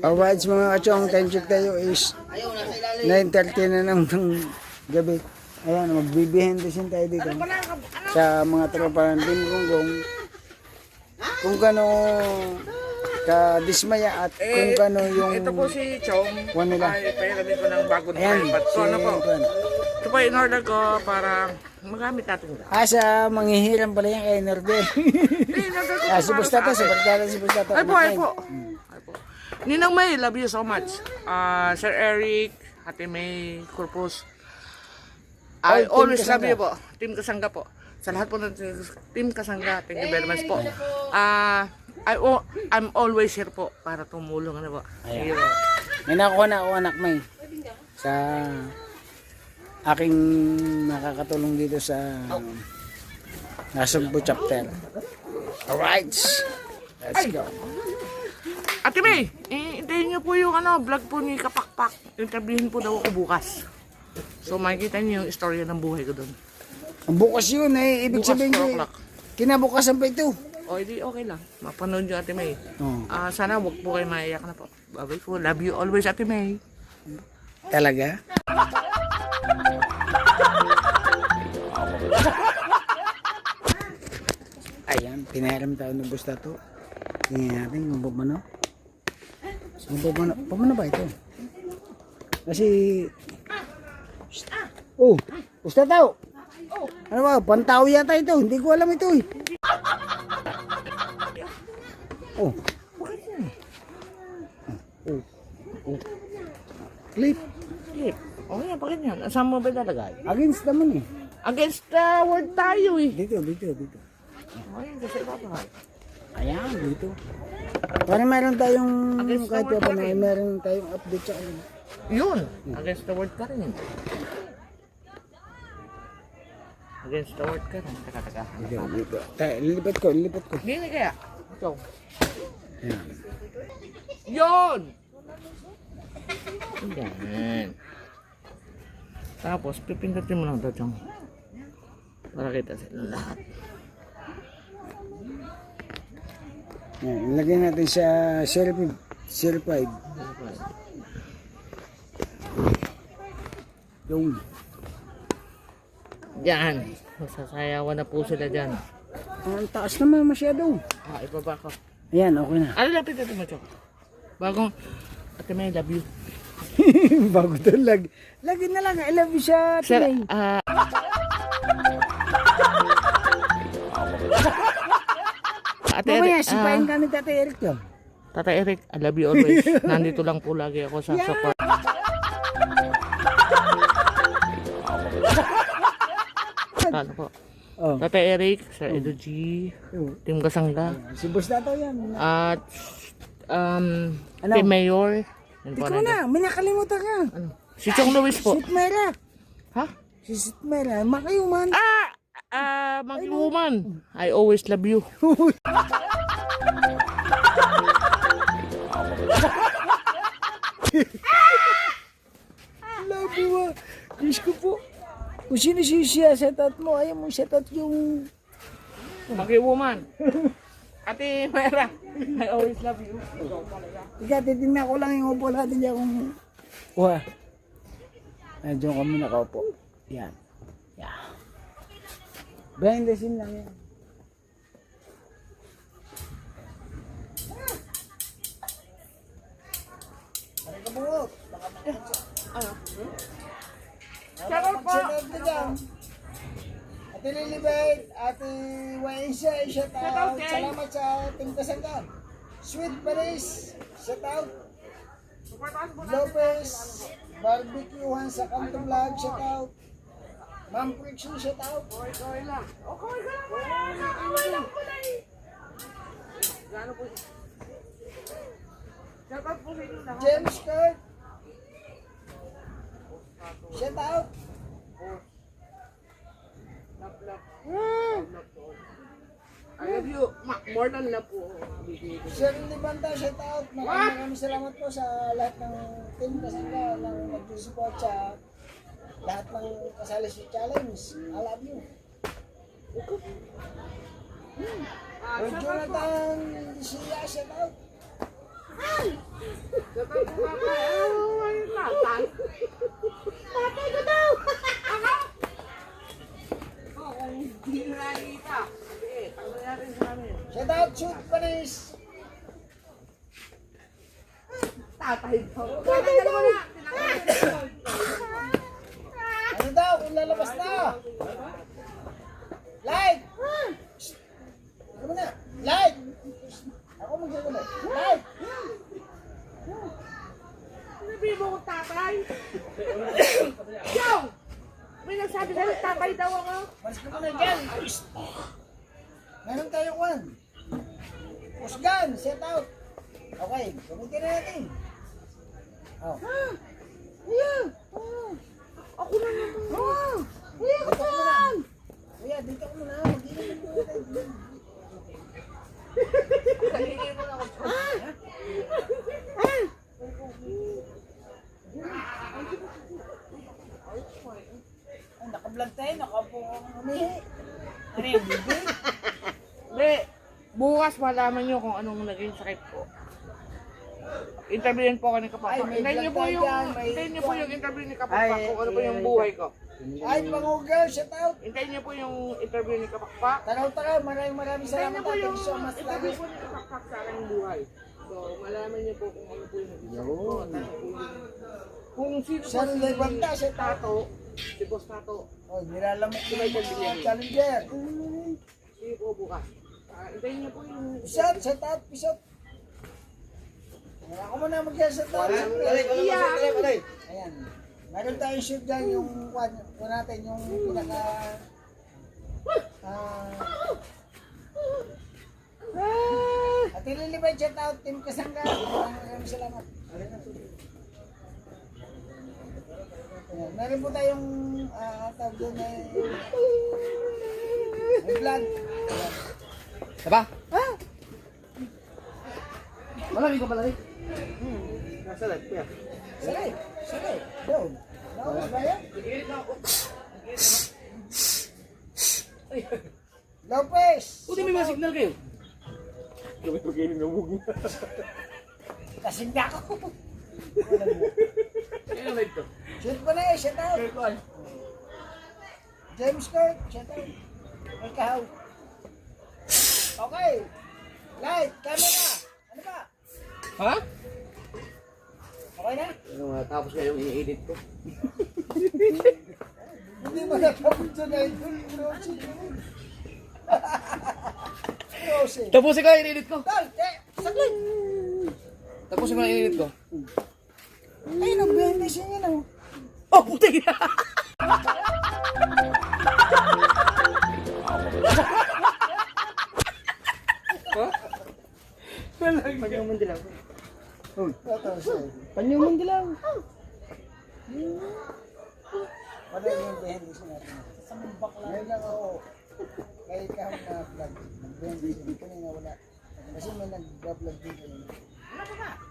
Alright mga kachong, time check tayo is 9:30 na ng gabi. Ayan, magbibihendesin tayo dito sa mga tropa ng Team Gonggong. Kung kano ka-dismaya at kung kano yung Ito po si Chong. nila. Ay, pahiram din ko ng bagong Ayan, tripod. So ano po? Juan. Ito po in order ko para magamit natin. Sa manghihiram pala yan kay Nordel. In-order ko Si Bustato, si Bartala, si Bustato. Ay po. Ay po. Ninang May, love you so much. Sir Eric, Ate May, Corpus. I Team always love Kasangga. you po. Team Kasangga po. Sa lahat po ng Team Kasangga, thank you very much po. I'm always here po para tumulong ano po. Ayan. May nakuha na ako anak May sa aking nakakatulong dito sa Nasugbo chapter. Alright, let's go. Ate May, hintayin niyo po yung vlog po ni Kapakpak. Interviewin po daw ako bukas. So makikita niyo yung istorya ng buhay ko doon. Ang bukas yun ibig Bukas, sabihin 4 o'clock. kinabukasan pa ito. O, edi okay lang. Mapanood niyo Ate May. Oh. Sana wag po kayo maiyak na po. Bye-bye po. Love you always Ate May. Talaga? Ayan, pinahiram tayo ng Bustato. Tingnan natin kung pumano. Pumano ba ito? Kasi... Oh, Bustato! Ano ba, pantaw yata ito. Hindi ko alam ito eh. Oh. Oh. Clip. Clip. O yan, bakit yan? Saan mo ba ilalagay? Against naman eh. Against the word tayo eh. Dito. O yan, kasi ilalagay. Ayan, dito. Parang meron tayong, Against the kahit word pa pa na rin. meron tayong update sa kanila. Yun. Against the word ka rin. Against the word ka rin. Taka. Dito. Lilipat ko. Hindi na kaya. Ito. Ayan. Yun! Yan. Tapos, pipindutin mo lang ito, Chong. Para kita sila lahat. Ayan, ilagay natin sa 05. Yung. Yan. Masasayawan na po sila dyan. Ang taas naman masyado. Ibaba ko. Ayan, okay na. Ano lapit ito mo, Chong? Bagong, Ate May, love you. Bago to lagi na lang. I love you siya. Sir, Tinay. Ate Mamaya, Eric, sipain kami Tata Eric yun. Tata Eric, I love you always. Nandito lang po lagi ako sa support. Ano po? Oh. Tata Eric, Sir Edo G, Team Kasangga, Si Bustato yan. at Ano? Team Mayor. Yan po, Ikaw na, may nakalimutan ka. Ano? Si Chong Luis po. Sitmera. Ha? Si Sitmera. Makayuman. Monkey Woman. I always love you. Love you ah. Diyos ko po. Kung sino siya setat mo, ayaw mo setat yung... Monkey Woman. Ate Mera, I always love you. Ika, titignan ko lang yung upo natin dyan kung... Wah. Diyan kami nakaupo. Yan. Yeah. Behind the scene lang yan. Shoutout po. Ate Lilibet, Ate Waisha, shout out. Shout out, Ken. Salamat sa Team Kasangga. Sweet Paris, shout out. Lopez, Barbecuehan sa Kanto Vlog, shout out. Ma'am Friction, shout out. Okay lang. Okay lang po na eh. Gano'n po. Shoutout po sa inyo lahat. James Kurt, shout out. I love you. More than love po. Sir Libanta, shout out. Maraming salamat po sa lahat ng Team Kasangga ng nag-support sa lahat ng kasali sa challenge. I love you. Jonathan Sia, shout out. Tatay ko tatay. Oh, ayun tatay. Tatay ko daw. Ako? Oo, kung hindi nyo nakikita. Sige, tanggalin natin sa amin. Shout out, shoot, panis! Tatay daw. Tatay daw. Ano daw, kung lalabas na? Light! Ano mo na? Light! Ako magsasabi. Light! Sabi mo kung tatay? Yo! May nagsabi sa'yo, tatay daw ako. Malis ka muna dyan. Meron tayo one. Push gun, set out. Okay, gamitin na natin. Oh. Ayan. Ako na naman. Ayan, Dito ko muna. Kuya, dito ko muna. Mag-inom mo natin. Kalinigin mo na ako. Ay, naka-vlog tayo. Nakaupo kang humihi. Ano yung bibi? Hindi. Bukas malaman nyo kung anong naging sakit ko. Interviewin po ako ni Kapapa. Ay, may Hintayin nyo po vlog yung, tayo dyan, may hintayin nyo po yung interview ni Kapapa Ay, kung ano po yung buhay ko. Ay, pangugaw, shout out. Hintayin nyo po yung interview ni Kapapa. Taraw-taraw, maraming Hintayin salamat. nyo po Thank yung you so much. interview po ni Kapapa sa aking buhay. So, malaman nyo po kung ano po yung naging sakit ko. Yun. Tapos po yung- Kung sino po Sir Levanta, shout out. Tato, si Boss Tato, Oh, nilalamok Si na Michael yung Villanueva. mga challenger. sige po bukas. Hintayin nyo po yung... Pisot, shout out, pisot. Ako muna mag-shout out. Ayan. Meron tayong shoot dyan yung kung natin yung pinaka at ililibay shout out Team Kasangga. Maraming salamat. Ayan. Meron po tayong tawag doon may vlog. Diba? Malamig ko malamig. Nasa live, kuya. Salay, salay. Doon. Naubos ba yan? Lopez! Buti may mga signal kayo. Kasing na ako. Kaya live to. Shoot mo na eh, shout out. James Kirk, shout out. May kahaw. Okay. Light, camera. Ano ba? Ha? Okay na? Ano nga, tapos nga yung i-edit ko. Hindi mo natapos dyan ay Rosie. Rosie. Tapusin ko na i-edit ko. Tol, saglit. Tapusin ko na i-edit ko. Ay, nag-behind siya yan oh. Oh, puti! Panyumang dilaw. Panyumang dilaw. Wala yung behind siya natin. Sa mga bakla. Ngayon lang ako. Kay kaham na vlog. Nag-behind siya. Kanina wala. Kasi may nag-vlog dito yun.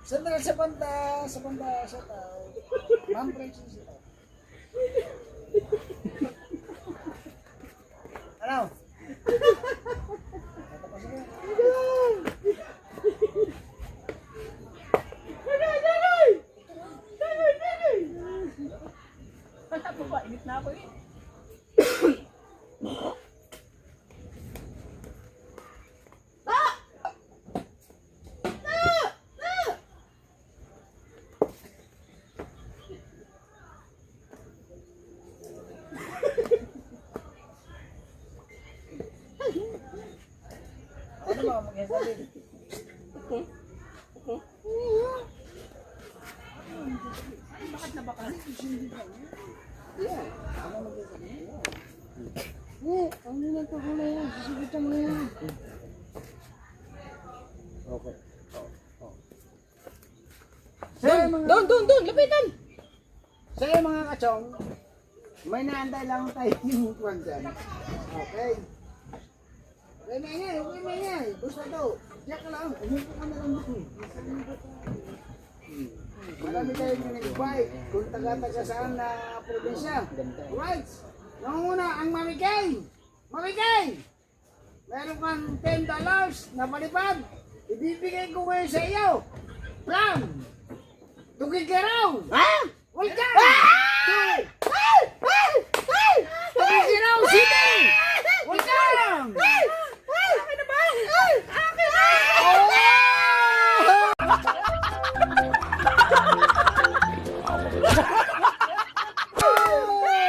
Sandra sa banda, sa tao. Ma'am Princess sa tao. Ano? Natapasin mo? Ano ba magsasabi? Bakit na baka? Yeah. Ano magsasabi? Ang nilagpo ko na yan. Sisigitan mo yan. Okay. Doon! Lapitan! So yung mga kachong, may naantay lang tayo yung kwan dyan. Okay. Okay, maingay. Gusto to. Check ka lang. Umupo ka na lang doon. Marami tayo yung nag-bike kung taga-taga saan na probinsya. Alright. Nangunguna ang mamigay. Mamigay! Meron kang $10 na palipad. Ibibigay ko ngayon sa iyo. From Lugi ka raw! Ha? Wala ka! Lugi ka raw, sino? Wala ka! Akin na ba? Akin na!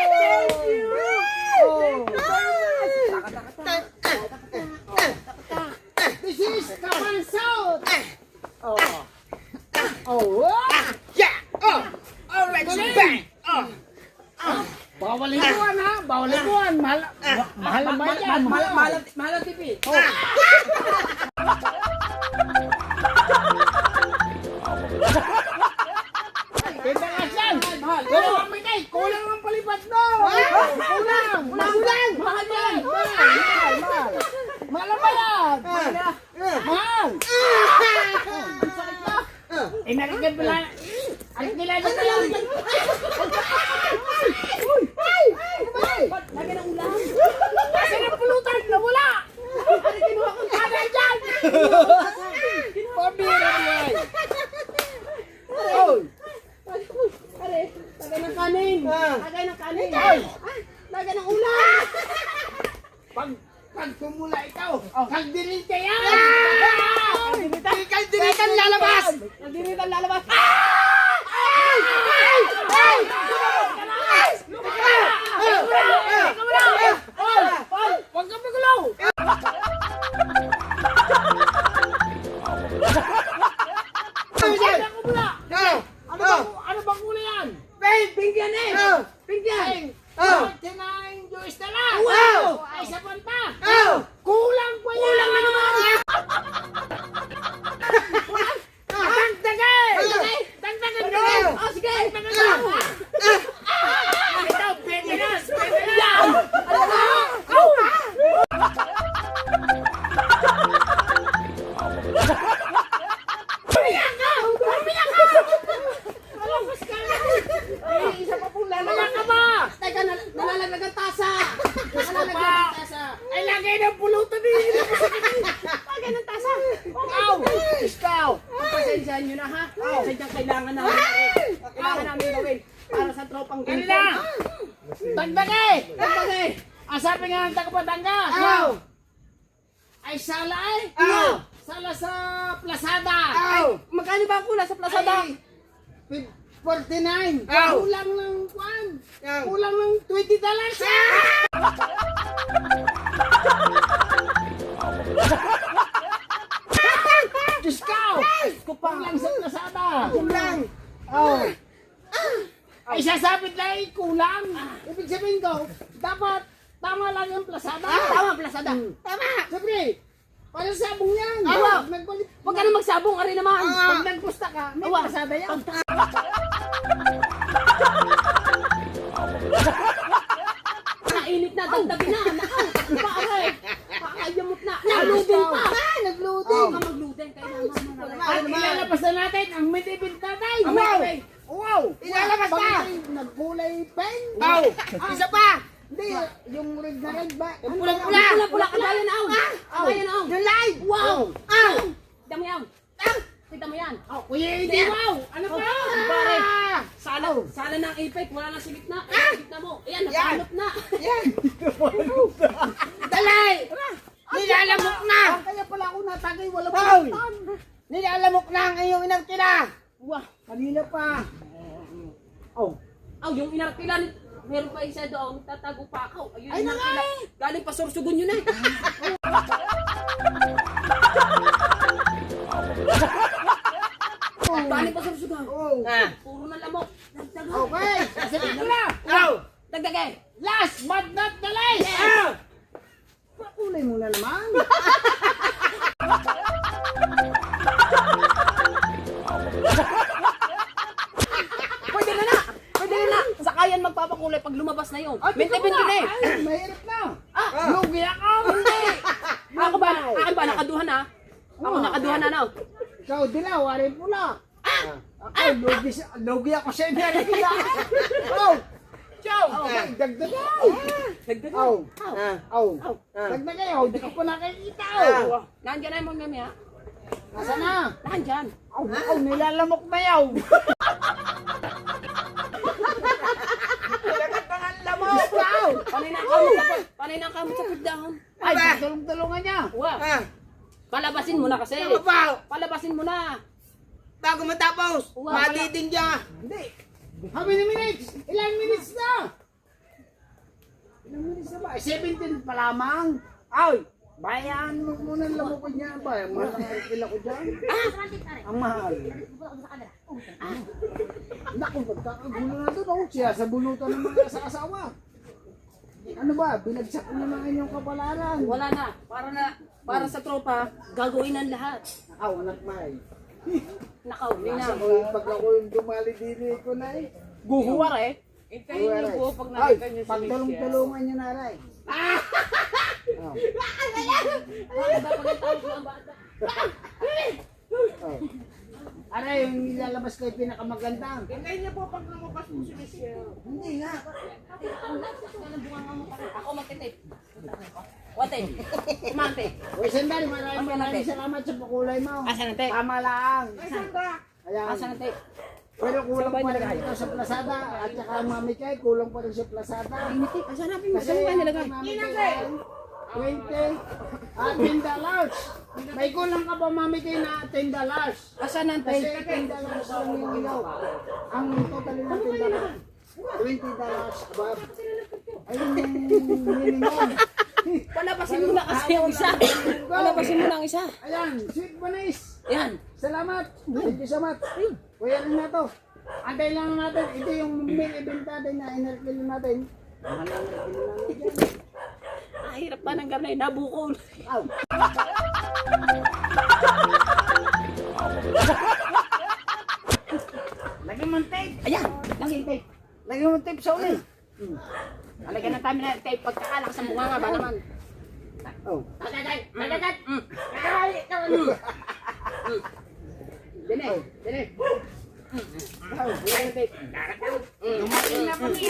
Thank you! This is Kapansot! Yeah! Oh! Alright, bang! Oh! Bawal ikuan ha! Bawal ikuan! Mahal ang bayan! Mahal ang TV. Pwede nga siyan! Pero mamigay! Kulang ang palipad no! Kulang! Kulang! Mahal yan! Mahal! Mahal ang bayan! Mahal! Eh, narigyan pala! Alit nila na tayo! Lagyan ng ulam. Kasi ng pulutan! Nawala! Ano kinuha kong Tagay dyan! Pabira boy! Pare, lagyan ng kanin. Lagyan ng kanin. Lagyan ng ulam. Pag tumula ikaw, kagdirin ka yan! Kaldiritan lalabas! Nagdiritan lalabas. Huwag ka magulaw! Ano bang kulay yan? Pink yan eh. Pink yan. $49 na lang! Wow! Ay, sa panta! Oh! Kulang pa yan! Kulang na naman! Dagdagay! Dagdagan mo! Oh, sige. Dagdagan mo! Ito, pwede na! Pwede na! Umiyak ka! Umiyak ka! Malakas ka na! Eh, isa pa pong Umiyak lalagyan. ka ba? Teka, nalalaglag ang tasa. Nalalaglag ang tasa. Ay, lagay ng pulutan din! Lagyan ng tasa. Ikaw! Ikaw! Pagpasensyahan nyo na ha. Sadyang kailangan namin. Kailangan namin gawin. Para sa tropang Ano ginto. na? Dagdagay! Dagdagay. Sabi nga ng taga-Batangas! Ow! Ay, sala eh! Ow! Sala sa Plasada! Ow! Magkano ba ang kula sa Plasada? Ay, 49! Ow! Kulang ng kwan! Ow! Kulang ng $20! Discount! Kulang sa Plasada! Kulang! Oh. Ay, sasabit lang eh, kulang! Ibig sabihin ko, dapat tama lang yung Plasada! Tama, Plasada. Tama! Siyempre, para sabong yan! Awa. Pag nagbalik, Huwag ka na magsabong, ari naman. pag nagpusta ka, may Awa. Plasada yan! Nainit na, dagdagin na. Nakaw, pa, aray. Pakayamot na. Nagludin pa. Nagludin! Huwag ka magludin. Kailangan At ilalabas na natin ang medibit natin! Wow! Wow! Ilalabas na! Bagay, nagkulay pen! Ow! Isa pa! Hindi, yung red na red ba? Yung pulang-pula! Pula, kagaya na, aw. Kagaya na, aw. Yung live! Wow! Ow! Tignan mo yan. Tignan mo yan. Oh, kuya, hindi wow! Ano ba? Pare, sala ng ipit, wala na sa gitna. Sa gitna mo. Ayan, napanot na. Yan! Dalay! Nilalamok na! Kaya pala ako natagay, wala Wow! pa. Nilalamok na ang iyong inangkila! Wah. Kanina pa. Oh, Aw, yung inarkilan, meron pa isa doon, tatago pa ako. Ayun, Ay, yung inarkilan. Galing pa Sorsogon yun eh. Galing pa Sorsogon. oh. Puro na lamok. Dagdagan. Okay, sasabihin ko na. Ow! Dagdagan. Last but not the least. Ow! Kulay mo na naman. Pwede na na. Pwede na na. Sakayan magpapakulay pag lumabas na yun. Ay, Bente-bente na eh. Ay, mahirap na. Ah, Lugi ako. hindi. Ako ba? Akin ba? Nakaduhan na? Ako nakaduhan na na. Ikaw, dilaw, warin pula. Ako, lugi ako sa inyo. Oh, ciao. Dagdag ako. Dagdagan. Oh, oh. Aw. Dagdag kayo, hindi ko pa nakikita. Oh. Nandiyan na yung mga mami ha. Nasaan na? Nandiyan. Oh, nilalamok na yaw. Panay na kamot sa pagdahon. Ay, tulong-tulungan niya. Wa. Ah, Palabasin mo na kasi. ano pa? Palabasin mo na. Bago matapos, Wala. matiting niya. Hindi. How many minutes? Ilang minutes na? Ilang minutes na ba? 17 pa lamang. Ay, bayan mo muna ang lamukod niya. Bayan mo lang ang pila ko dyan. Ang mahal. Naku, pagkakagulo na doon. Oh, siya sa bunutan ng mga asawa. Ano ba? Binagsak mo na ang inyong kapalaran. Wala na. Para sa tropa, gagawin ang lahat. Aw, anak may. Nakaw, Nasa na. ko yung pag ako yung dumali dili ko na eh. Guhuwar eh. Hintayin niyo po pag Ay, nakita niyo si Michelle. pagtulong-tulungan niyo na rin. Oh. Oh. Aray, yung nilalabas ko yung pinakamaganda. Hintayin niyo po pag lumabas po si Michelle. Hindi nga. Ako magtitip. Wate. Kumante. O sandali, maraming salamat sa pakulay mo. Asan ang tape? Tama lang. Ay, Sandra! Ayan. Asan ang tape? Pero kulang pa rin ito sa plasada. At saka ang mami kay, kulang pa rin sa plasada. Asan natin mo? Kasi Saan ba nilagay? mami kay, 20 at $10. May kulang ka ba mami kay na $10? Asan ang Kasi tape? $10 lang yung ilaw. Ang total ng $10. $20 above. Ayun yung minimum. Palabasin mo na kasi yung isa. Palabasin mo na ang isa. Ayan, sweet manis. Yan. Salamat. Thank you so much. Kuya rin na to. Antay lang natin. Ito yung main event natin na inerkilo natin. Mananarkilo namin dyan. Ah, hirap pa ng garnay. Nabukol. Aw. Lagyan mo ng tape. Ayan. Lagi yung tape. Lagyan mo ng tape sa uli. Alagyan na tayo na tape. Pagkakalak sa mukha nga ba naman? Oh. Tagagat. Tagagat. Dine. Dine. Ayan ang tape. Dumating na kami.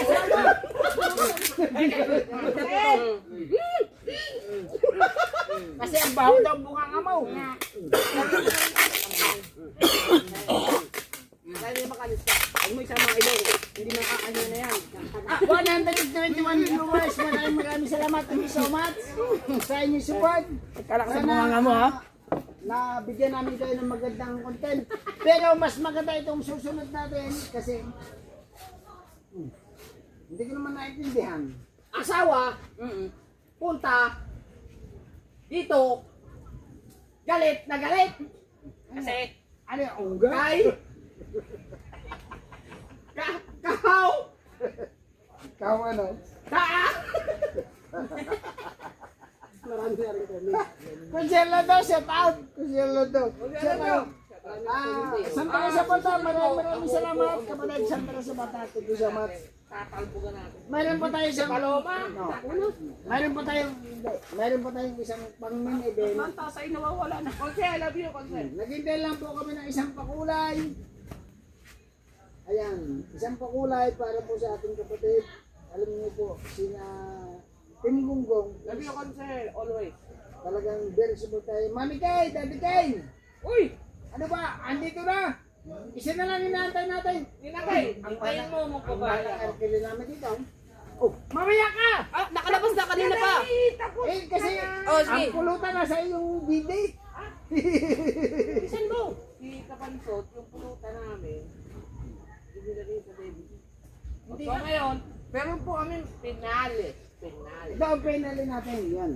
Kasi ang baho daw bunga nga mo. Dahil makalis ka. Huwag mo isama ang ilong. Hindi makakanya na yan. 121 viewers. Maraming salamat. Thank you so much sa inyong support. Kalak sa mukha nga mo ha. Na bigyan namin kayo ng magandang content. Pero mas maganda itong susunod natin kasi hindi ko naman naintindihan. Asawa. Punta. Dito. Galit na galit. Kasi. Ano yung ungga? Kay. Kahaw. Ikaw ano? Kaa. Marami na rin kami. Kusyelo daw, shout out! Kusyelo daw. Shout out! Sandra sa Bata, maraming salamat. Kapatid, Sandra sa Bata. Thank you so much. Tatalbugan natin. Mayroon pa tayo isang Paloma. No. Mayroon pa tayong isang pang main event. Manta sa'yo nawawala na. Konse, I love you, Konse. Naghintay lang po kami ng isang pakulay. Ayan, isang pakulay para po sa ating kapatid. Alam niyo po, sina Tim Gunggong. Love you, Konse. Always. Talagang very support tayo. Mami Kay, Daddy Kay. Uy! Ano ba? Andito na. Isa na lang inaantay natin. Ninakay, hintayin mo mo pa ba? Ang kili namin dito. Oh, mamaya ka! Ah, nakalabas na kanina pa. Eh, kasi Oh, sige. ang pulutan na sa iyong bibig. Saan mo? Si Kapansot, yung pulutan namin, ibinigay sa baby. Hindi so, ngayon, meron po kami pinali. Pinali. Ito ang penalty natin. Yan.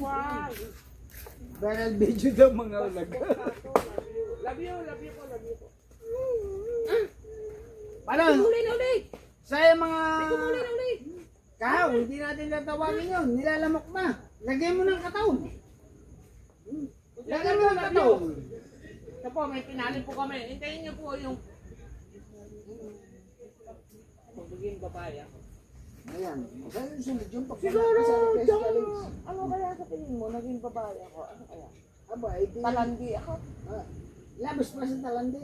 Wow! Viral video daw mga ulag. Love you po, love you po. Paano? Uli na uli. Sa mga... Uli na uli. Kahaw, hindi natin tatawagin yun. Nilalamok na. Lagyan mo ng kataon. Lagyan mo ng kataon. Ito po, may pinali po kami. Hintayin niyo po yung pagiging babae ako. Ayan. Saan yung sunod yung Siguro, pagkakasal kay yung, Challenge? ano kaya sa tingin mo, naging babae ako? Ano kaya? Aba, edi. Talandi ako. Labis pa sa talandi.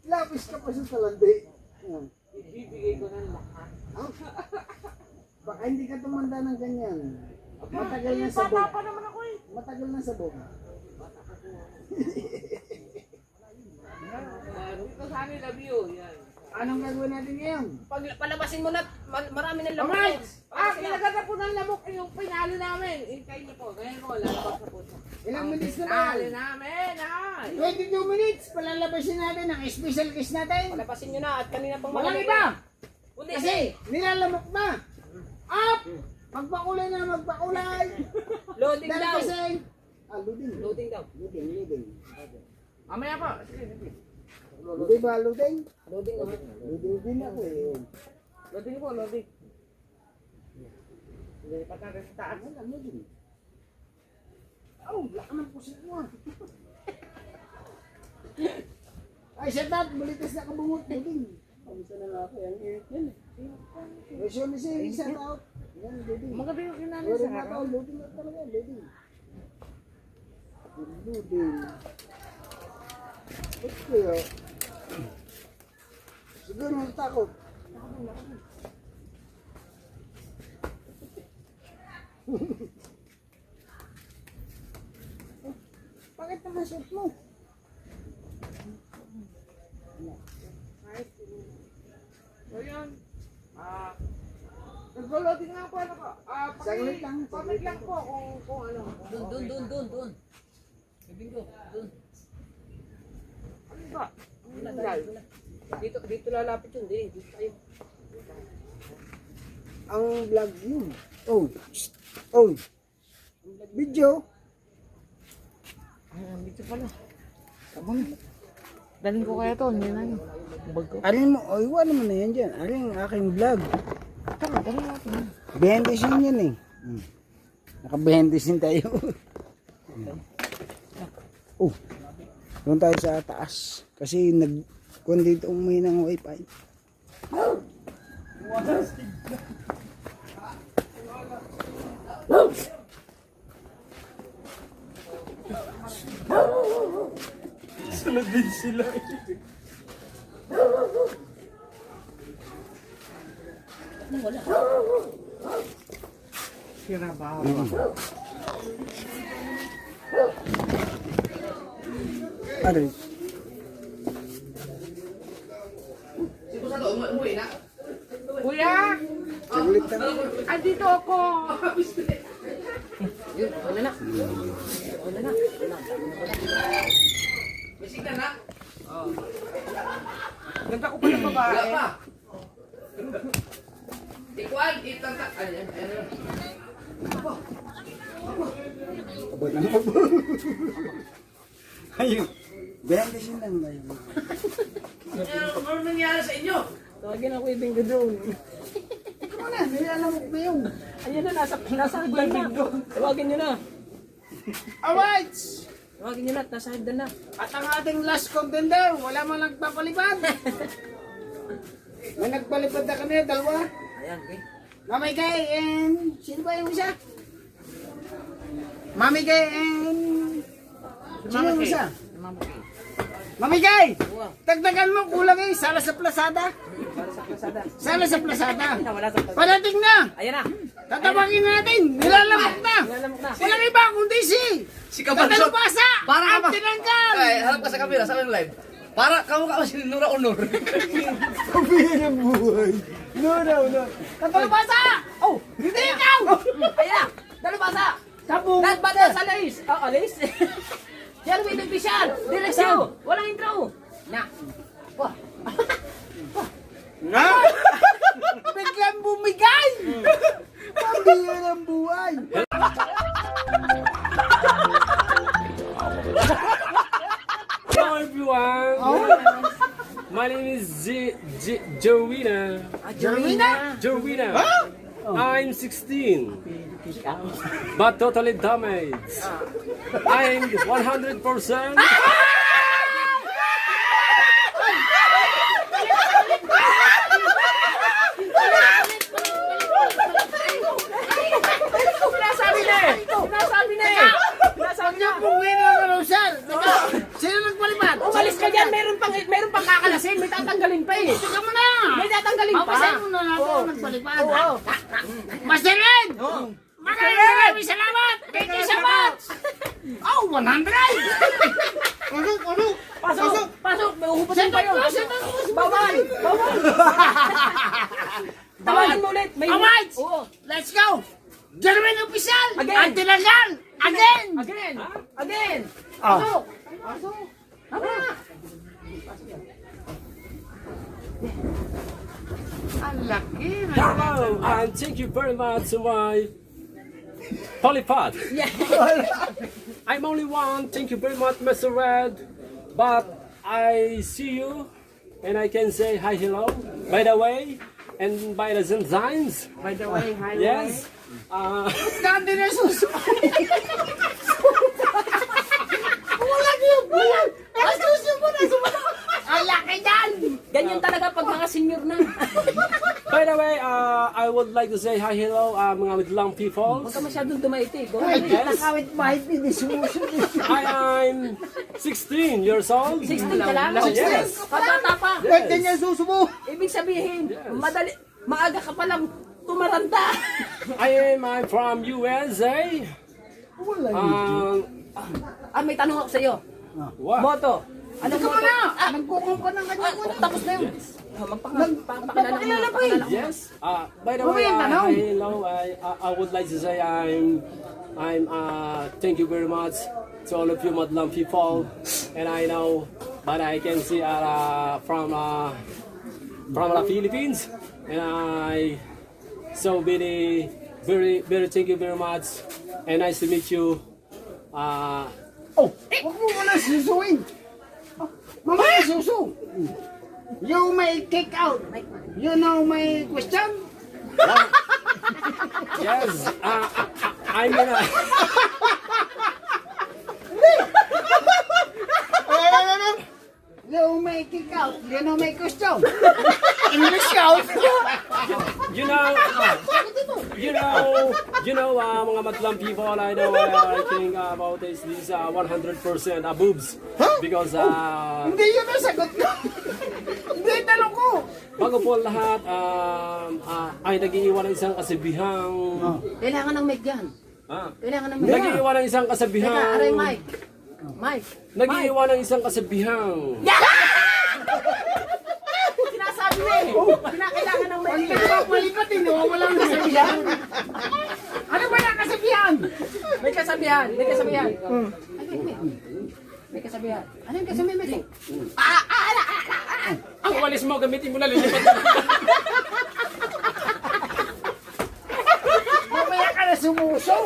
Labis ka pa sa talandi. Ibibigay ko ng lahat. Baka hindi ka tumanda ng ganyan. Matagal na sabog. Bata pa naman ako eh. Matagal na sabog. Dito sa amin, love you. Yan. Anong gagawin natin ngayon? Palabasin mo na, marami ng lamok. Alright! Kinagad na po ng lamok yung pinalo namin. Hintayin niyo po. Ngayon po, lalabas na po siya. Ilang minutes na ba? Pinalo namin, ay! 22 minutes. Palalabasin natin ang special case natin. Palabasin nyo na at kanina pang Walang malamig. iba. Kundi Kasi nilalamok na. Up! Magpakulay na magpakulay. loading Dahil daw. kasi... loading. Loading daw. Loading. Mamaya po. Sige. Hindi ba loading? Loading naman. Loading din ako eh. Loading po, loading. Lilipat natin sa taas. Loading. Oh, laka ng pusit mo ah. Ay, shut up. Bulitas na kabungot. Loading. Kamisa na nga ako. Yan, yan. Resolution, shut out. Yan, loading. Magabi yung kinali Loading sa na araw. to. Loading na talaga. Loading. Loading. Ba't kaya? Siguro natakot. Bakit naman suit mo? So yun. Nag-loading nga po. Saglit lang, Comment lang po kung ano. Dun. Bingo, dun. Ano ba? Dito lalapit yun, dito tayo. Ang vlog yun. Oh. Shh. Oh. Video. Dito pala. Abang. Daling ko kaya to. Hindi na yun. Bag ko. Arin mo. Oh, iwan naman na yan dyan. Arin ang aking vlog. Tara, dali natin. Behind the scene yan eh. Naka-behind the scene tayo. Oh. Doon tayo sa taas. Kasi kung dito umuwi ng wifi. Sunod din sila. Sira ba? Arin. Kuya! Saglit lang. Andito ako! Yun, wala na. Ganda ko pa ng babae. Abot lang ako. Ayun. Behind the scene lang ba yun? Ano nangyari sa inyo? Tawagin ako yung bingo doon. Ikaw na, nilalamok na yun. Ayan na, nasa hagdan na. Tawagin nyo na. Alright! Tawagin nyo na, nasa hagdan na. At ang ating last contender, wala man nagpapalipad. May nagpalipad na kami, dalawa. Ayan, okay. Mami Kay and... Sino ba yung isa? Mami Kay and... Sino yung isa? Mami Kay! Tagdagan mo, kulang eh. Sala sa plasada. Sala sa plasada. Wala sa Padating na! Ayan na. Tatawagin natin! Nilalamok na! Nilalamok na. Walang iba kundi Si Kabanso. Tatalupasa! Para ka Ang ba? tinanggal! Ay, harap ka sa kamera, sa akin live. Para kamu ka si Nura Honor. Kubihin ang buhay. No. Tatalupasa! Oh! Hindi ikaw! Ayan na. Dalubasa. Sabong! Lahat ba sa alis? Alis? Jerwin official. Direksyon. Walang intro. Na. Wah. Na! Biglang bumigay! Pambihira ng buhay! Hello everyone. Oh. My name is Jowina. Jerwina? Jowina. I'm 16, but totally damaged. I'm 100%. Sinasabi na eh. tatanggalin pa eh. Teka mo na! May tatanggalin pa. Papasahin mo na natin Oo. ang magpalipad. Oo. Master Red! Maraming salamat! Thank you so much! Oh, 100! Pasok! Pasok! May uhupasan pa yun. Bawal! Bawal! Tawagan mo ulit. May Alright! Oo. Let's go! Jerwin Official! Again. Ang Tilagan! Again! Again! Again! Ah. Pasok! Pasok! Tama! Ang laki! Hello, and thank you very much to my polypod. Yeah. I'm only one. Thank you very much, Mr. Red. But I see you, and I can say hi, hello. By the way, and by the signs. By the way, hi. Yes. Dati na suso. Wala niyo. Wala. Suso mo na. Ang laki dyan. Ganyan talaga pag mga senior na. By the way, I would like to say hi, hello, mga midlang people. Huwag ka masyadong dumaitig. Oh. Yes. Nakawit mahit hindi sumusunod. I'm 16 years old. 16 ka lang? Yes. Kabata pa. Ba't ganyan susubo? Ibig sabihin, maaga ka palang tumaranda. I'm from USA. Wala May tanong ako sa iyo. What? Moto. Ano Ikaw moto? na. Nagkukum ka ng kanya. Tapos na yun. Magpapakilala mo. Yes. By the way, hello. I would like to say thank you very much to all of you Madlang people, and I know, but I can see from the Philippines, and I so very thank you very much, and nice to meet you. Oh, huwag mo muna susuin. Mamaya susu. You may kick out. You know my question? Yes. I mean. You may kick out. You know my question? English out. You know, mga Madlang people, I know, I think about this 100% boobs. Because, Hindi yun ang sagot ko. Hindi, tanong ko. bago po ang lahat, ay nag-iiwan ng isang kasabihang, Kailangan ng mic yan. Kailangan ng mic. nag-iiwan ng isang Teka, kasabihang, aray mic. Mike. nag-iiwan ng isang kasabihang, Sinasabi mo eh. Kinakailangan ng mic. Palipat din. Walang kasabihan. Ano ba yung kasabihan? May kasabihan. May kasabihan. May kasabihan. Ano yung kasabihan, Mike? ang walis mo, gamitin mo na lilipat mo. Mamaya ka na sumuso.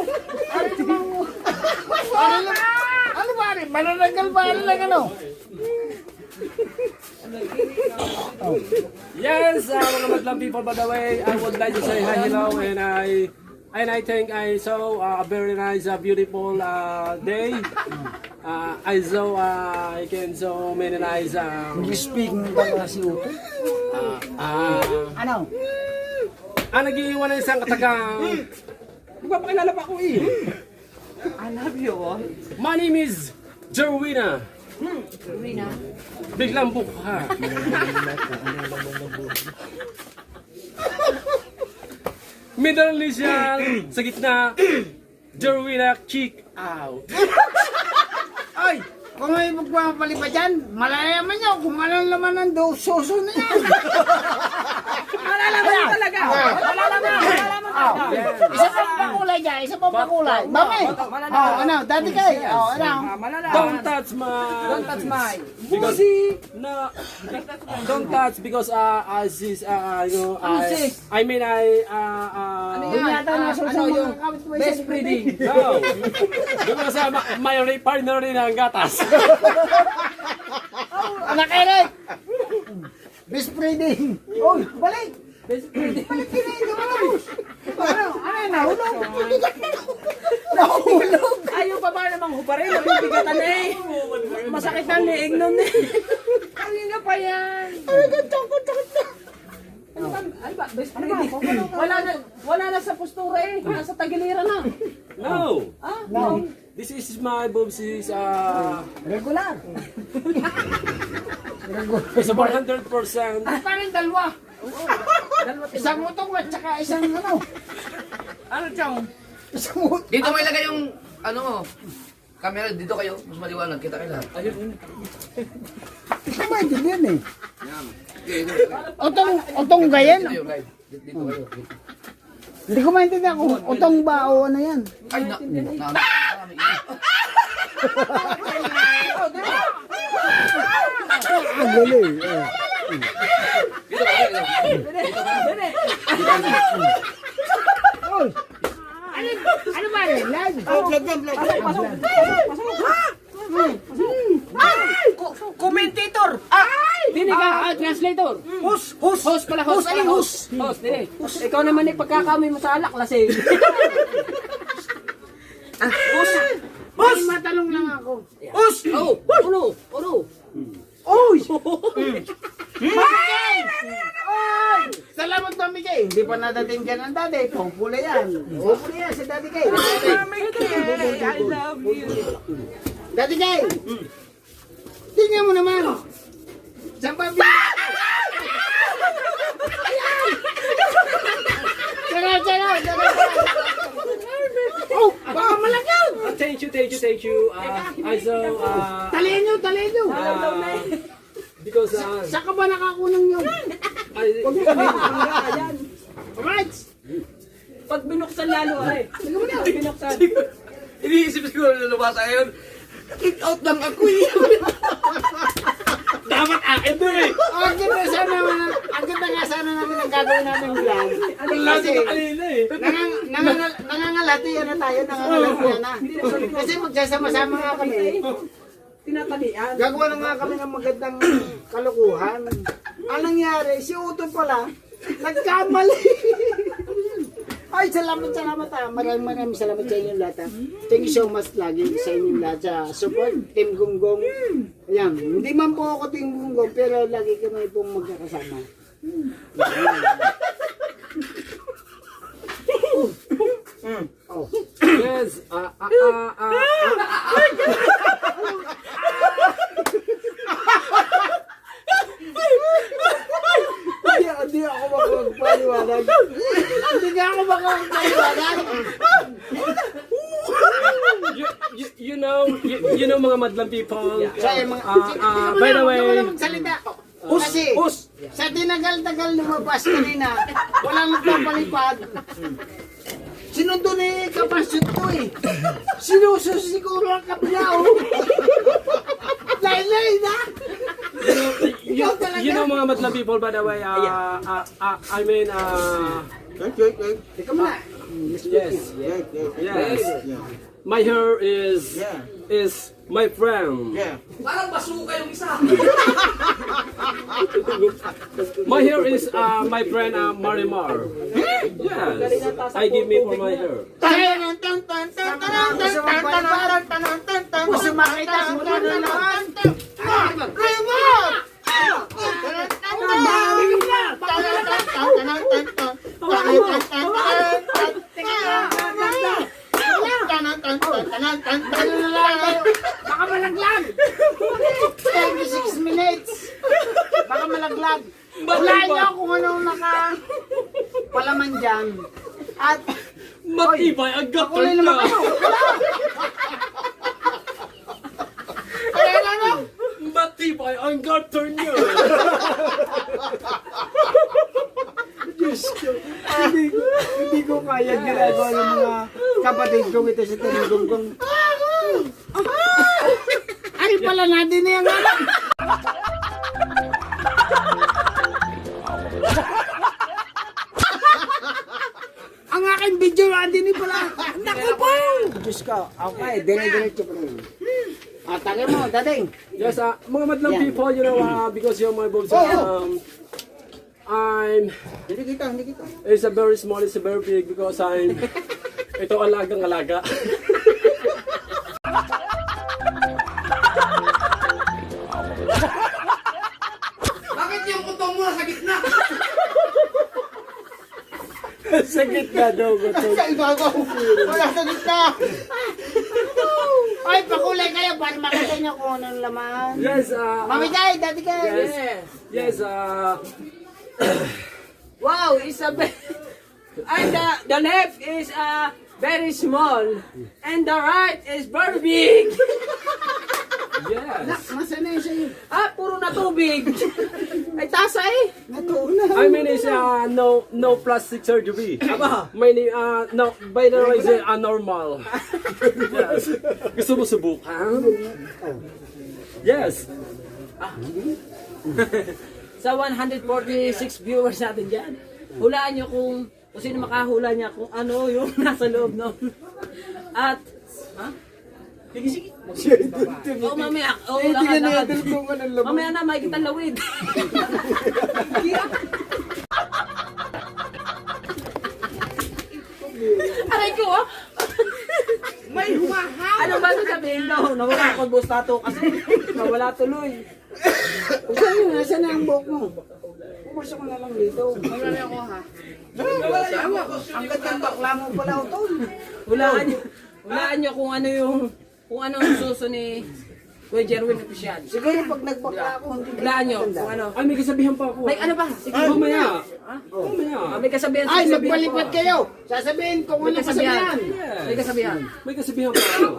Ano ba rin? Mananagal ba lang ano? Yes, mga Madlang people, by the way, I would like to say hi, hello, and I think I saw a very nice, beautiful day. I saw, I can so many nice, English speaking ba si Uto? Ano? nag-iiwan ng isang katagang, magpapakilala pa ako eh. I love you. My name is Jerwina. Rina. Biglang buka. Middle initial sa gitna. Jerwina kick out. Ay! Kung may magpapalipad dyan, malalaman nyo kung anong laman ng suso na yan. Malalaman talaga. Malalaman. Malalaman talaga. Isa pang pakulay dyan, isa pang pakulay. Mami! Oh, ano, dati kayo. Oh, ano? Don't touch my. Don't touch mine. Because no, don't touch because sis you know sis? I mean Yung yata na suso yung mga kapit mo isa best breeding. no because my partner rin ang gatas. Anak Eric! Best breeding! Oh, balik! Best breeding. Balik pinay, tapos! Ano? Ano yun? Nahulog? Nahulog! Ayaw pa ba namang huparin? Nabibigatan na eh. Masakit na ang liig nun eh. Kanina pa yan. Ano ba? Best breeding. Wala na sa postura eh. Nasa tagiliran na. No, No. this is my boobs is Regular! It's 100%. Parang dalawa. Isang utong at saka isang ano. Ano chong? Isang utong. Dito may lagay yung, ano mo, camera, dito kayo, mas maliwanag, kita kayo lahat. Hindi ko maintindihan eh. Okay, dito. Utong gayan. Dito yung live. Dito kayo. Hindi ko maintindihan kung utong ba o ano yan. Ay, marami ini. Ang galing. Dito kayo. Ano ba yun? Live? Commentator! Dini ka, translator. Host! Host pala, host. Alin host? Host, dini. Ikaw naman ay pagkakami mo sa alak, lasing. Host! May matanong lang ako. Host! Oh, uno. Oy! Salamat Mami Kay. Hindi pa nadating dyan ang daddy. Pupula yan. Pupula yan si Daddy Kay. I love you. Daddy Kay. Tingnan mo naman. Saan ba Oh, baka malakaw. Thank you. Talino. Because Saan ka ba nakakunang yun? Alright. Pag binuksan lalo, ay. Binuksan. Iniisip siguro na lumasa yun. Kick out lang ako eh. dapat akin doon eh. Ang ganda nga sana namin ang gagawin namin vlog. Kasi Kanina eh. nangangalati na tayo, nangangalati na. Kasi magsasama-sama nga kami. Tinatalian. Gagawa na nga kami ng magandang kalukuhan. Anong nangyari? Si Uto pala, nagkamali. Ay, salamat ah. Maraming salamat sa inyong lahat ah. Thank you so much lagi sa inyong lahat sa support. Team Gunggong. Ayan, hindi man po ako Team Gunggong, pero lagi kami pong magkakasama. Oh. Yes. Hindi ako makapagpaliwanag. Hindi nga ako makapagpaliwanag. You know mga madlang people. Kaya mga, By the way, magsalita. Kasi, sa tinagal-tagal lumabas kanina, walang nagpapalipad. Sinundo ni Kapasyon to eh. Sinusus siguro ang kabilao. Laylay na! you know mga madlang people, by the way, I mean, Teka muna. yes. My hair is my friend. Parang basuka yung isa. My hair is my friend Marimar. Yes, I give me for my hair. Gusto makita mo na naman. Baka malaglag. 26 minutes. Baka malaglag. Wala niyo kung anong palaman dyan. At Matibay ang kulay gator naman na. kayo. Kaya na no? Matibay ang gator niyo. Hindi ko kaya ginagawa ng mga kapatid kong ito sa Tinugong. Ay pala natin na yung anak. Ang aking video natin ni pala. Naku po! Diyos ko. Okay, dire-diretso pa rin. Tagay mo, dating. Yes, mga madlang people, you know, because you're my boss, Hindi kita. it's a very small, it's a very big because ito alagang alaga. Bakit yung utong mo nasa gitna? Sa gitna daw, gusto. Sa ibabaw. Wala sa gitna. Oy, pakulay kayo para makita nyo kung anong laman. Yes, Mami Kay, Daddy Kay. yes, Wow, it's a and the left is very small and the right is very big. yes. Masanay siya yun. Puro na tubig. Ay tasa eh. Natunan. I mean, it's no plastic surgery. May no, by the way, it's normal. Yes. Gusto mo subukan? Yes. Sa 146 viewers natin dyan, hulaan nyo kung sino makahula niya kung ano yung nasa loob no. At, sige. Oo, mamaya. Oo, lakad. Mamaya na, makikita lawid. Aray ko, ah. May humaha. Ano ba ito sabihin daw? Nawala ako ng bustato kasi nawala tuloy. Saan na? Saan na ang buhok mo? Pumasok ko na lang dito. Wala ako ha. Wala ako. Ang gandang bakla mo pala utol. Hulaan nyo kung ano ang suso ni Kuya Jerwin Official. Siguro pag nagbakla ako, hindi Hulaan nyo kung ano. Ay, may kasabihan pa ako. May ano ba? Sige, Mamaya. Mamaya. may kasabihan. Ay, sabihin magpalipat ko. kayo. Sasabihin kung May ano kasabihan. kasabihan. May kasabihan. May kasabihan pa ako.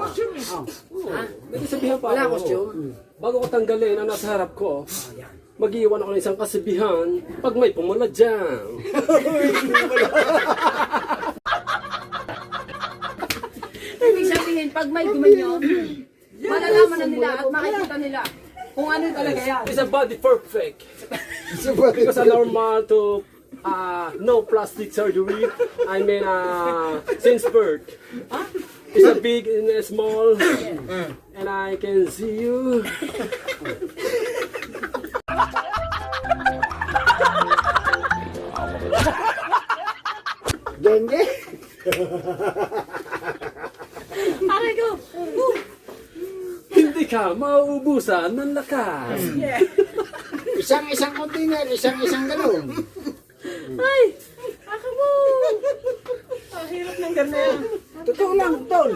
May kasabihan pa Wala ako. costume. Bago ko tanggalin ang nasa harap ko, mag-iwan ako ng isang kasabihan pag may pumula dyan. Ibig sabihin, pag may gumanyo, malalaman na nila at makikita nila kung ano talaga yan. It's a body perfect. Because normal to no plastic surgery. I mean, since birth. It's a big and a small. And I can see you. Genge. Aray ko! Hindi ka mauubusan ng lakas. Isang container, isang galon. Ay! Ako mo! Ang hirap ng ganyan. Totoo lang, tol.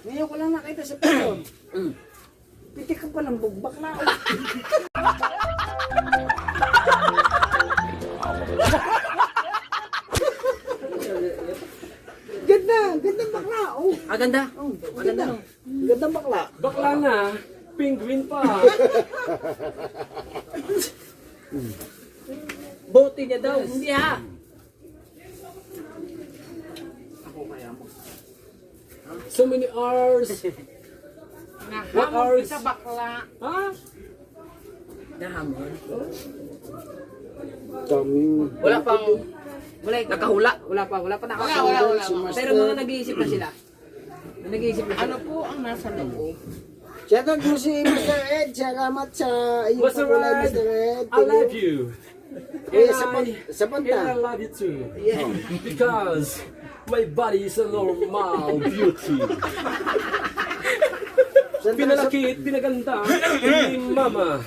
Ngayon ko lang nakita sa pilon. Piti ka pa ng bugbak na. Gandang bakla. Oh, Ganda. Maganda. gandang bakla. Bakla na, penguin pa. Bote niya daw. Hindi ha. So many hours. What hours? Sa bakla. Ha? Nahamon. Wala pang... Nakahula. Wala pa nakahula. Wala. Pero mga nag-iisip na sila. Nag-iisip na sila. Ano po ang nasa loob? Shoutout mo si Mr. Ed. Salamat sa iyong What's the pagkulay, right? Mr. Ed. I love you. Eh, And sa I panta. love you too. Because my body is a normal beauty. Pinalaki, pinaganda ni Mama.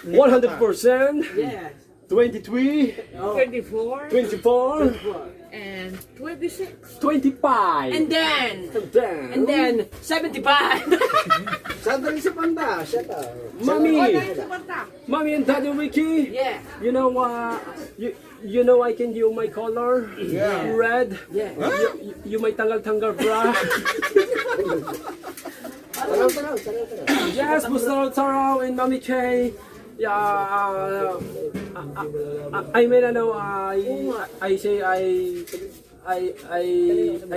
100%, Yes. 23, 24 24, and 26. 25. And then, And then, 75. Sandali sa panda. Shoutout. Mommy and Daddy Ricky, Yeah. you know you know I can do my color, red. Yeah. You may tanggal-tanggal bra. Taraw. Yes, Mr. Taro and Mommy K. Yeah, I mean, I know, I say I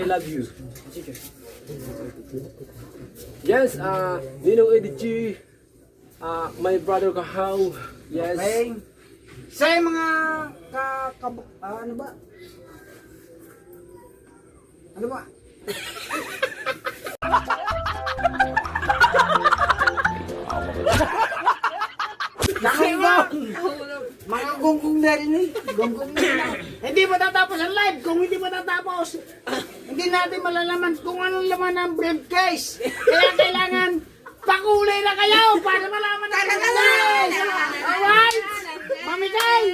love you. Yes, Ninong Eddie G, my brother Kahaw. Yes. Okay. Sa mga ano ba? Ano ba? Mga gonggong na rin eh. Gonggong na. Hindi matatapos ang live. Kung hindi matatapos, hindi natin malalaman kung anong laman ng briefcase. Kaya kailangan pakulay na kayo para malaman natin. Alright? Mami Kay!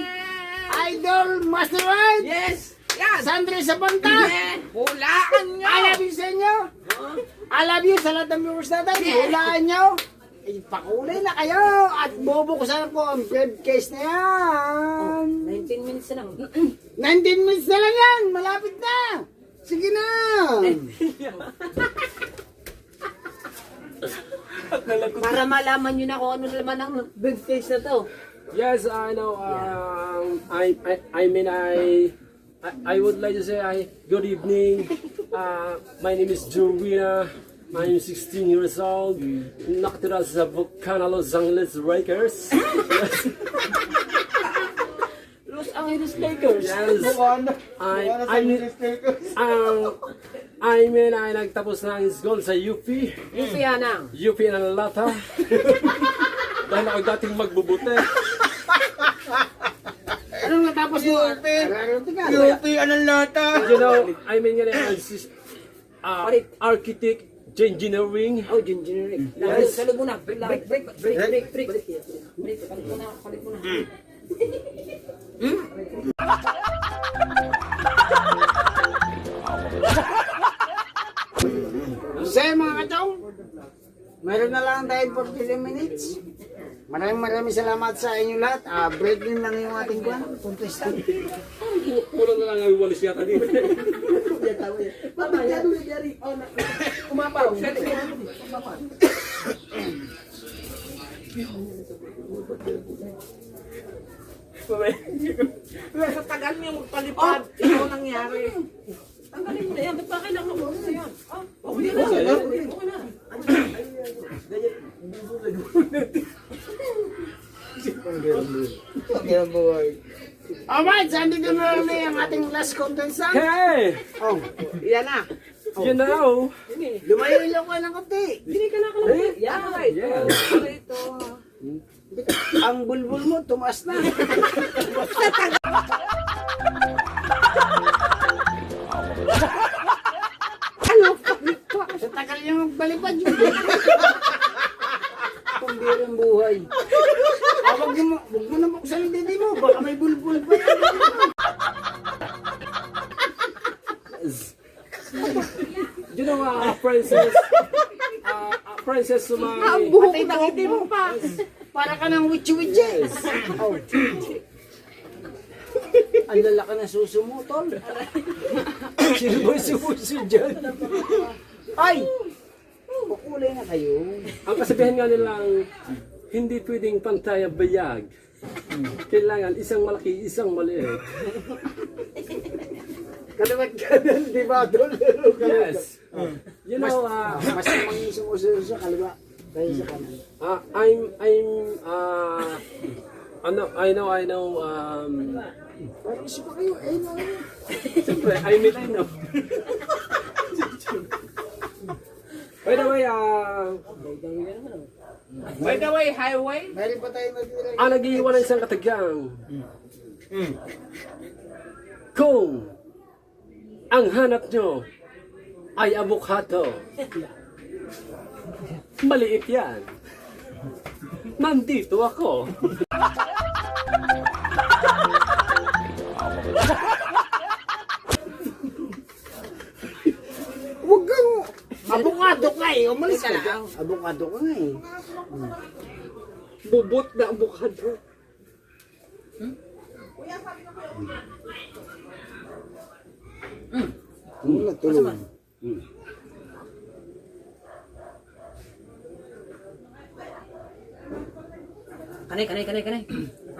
Idol Master Ride! Yes. Sandre sa Panta! Hulaan nyo. I love you sa inyo! I love you sa lahat ng viewers natin. Hulaan nyo. Ipakulay na kayo. At bubuksan ko ang briefcase na yan. 19 minutes na lang. 19 minutes na lang yan. Malapit na. Sige na. Para malaman nyo na kung ano naman ang briefcase na to. Yes, I know. I would like to say good evening. My name is Jovina. I'm 16 years old. Nakatira sa Volcano Los Angeles Lakers. Los Angeles Lakers. Yes. I nagtapos ng school sa UP. UP Anang. UP ng Lata. Dahil ako dating magbubuti. Anong natapos mo? Guilty, anong lata? You know, architect, engineering. Oh, engineering. Yes. Salog muna. Break. Break. Palit mo na. So mga katong, meron na lang tayo 43 minutes. Maraming salamat sa inyo lahat. Break din lang yung ating contestant. Kulang na lang ang walis yata dito. Umapaw. Sa tagal niyo magpalipad, ikaw nangyari. Tanggalin mo na yan, ba't ba kailangan mo na yan? Okay na. Alright, so andito na lang ang ating last contestant. Hey! Oh, yan na. You know, Lumayo ka ng konti. Hindi ka na kalagay. Yan, right. Yeah. Ito. Ang bulbul mo, tumaas na. Ano? Sa tagal niya magbalipad yun. Kumbirang buhay. Wag mo na buksan ang dede mo. Baka may bulbul pa yan. you know, Princess Sumay. Patay na dede mo pa. Para ka ng witchy-witchy. Oh. Ang lalaki na susumutol. Sino ba sumuso dyan? Ay! Bukulay na kayo. Ang kasabihan nga nilang, hindi pwedeng pantay ang bayag. Kailangan isang malaki, isang maliit. Kaliwat kanan, di ba? Yes. You know, Mas namang sumusunod sa kaliwa. Kaya sa kanan. I know, Parang isa pa kayo. Eh, no. siyempre, I know. By the way, highway. Meron pa tayo nag-direct. Ang nag-iwan ng isang katagang. Kung ang hanap nyo ay avocado, maliit yan. Nandito ako. Huwag kang... Abukado ka eh. Umalis ka lang. Abukado ka nga eh. Bubot na avocado. Wala tulong. Kanay.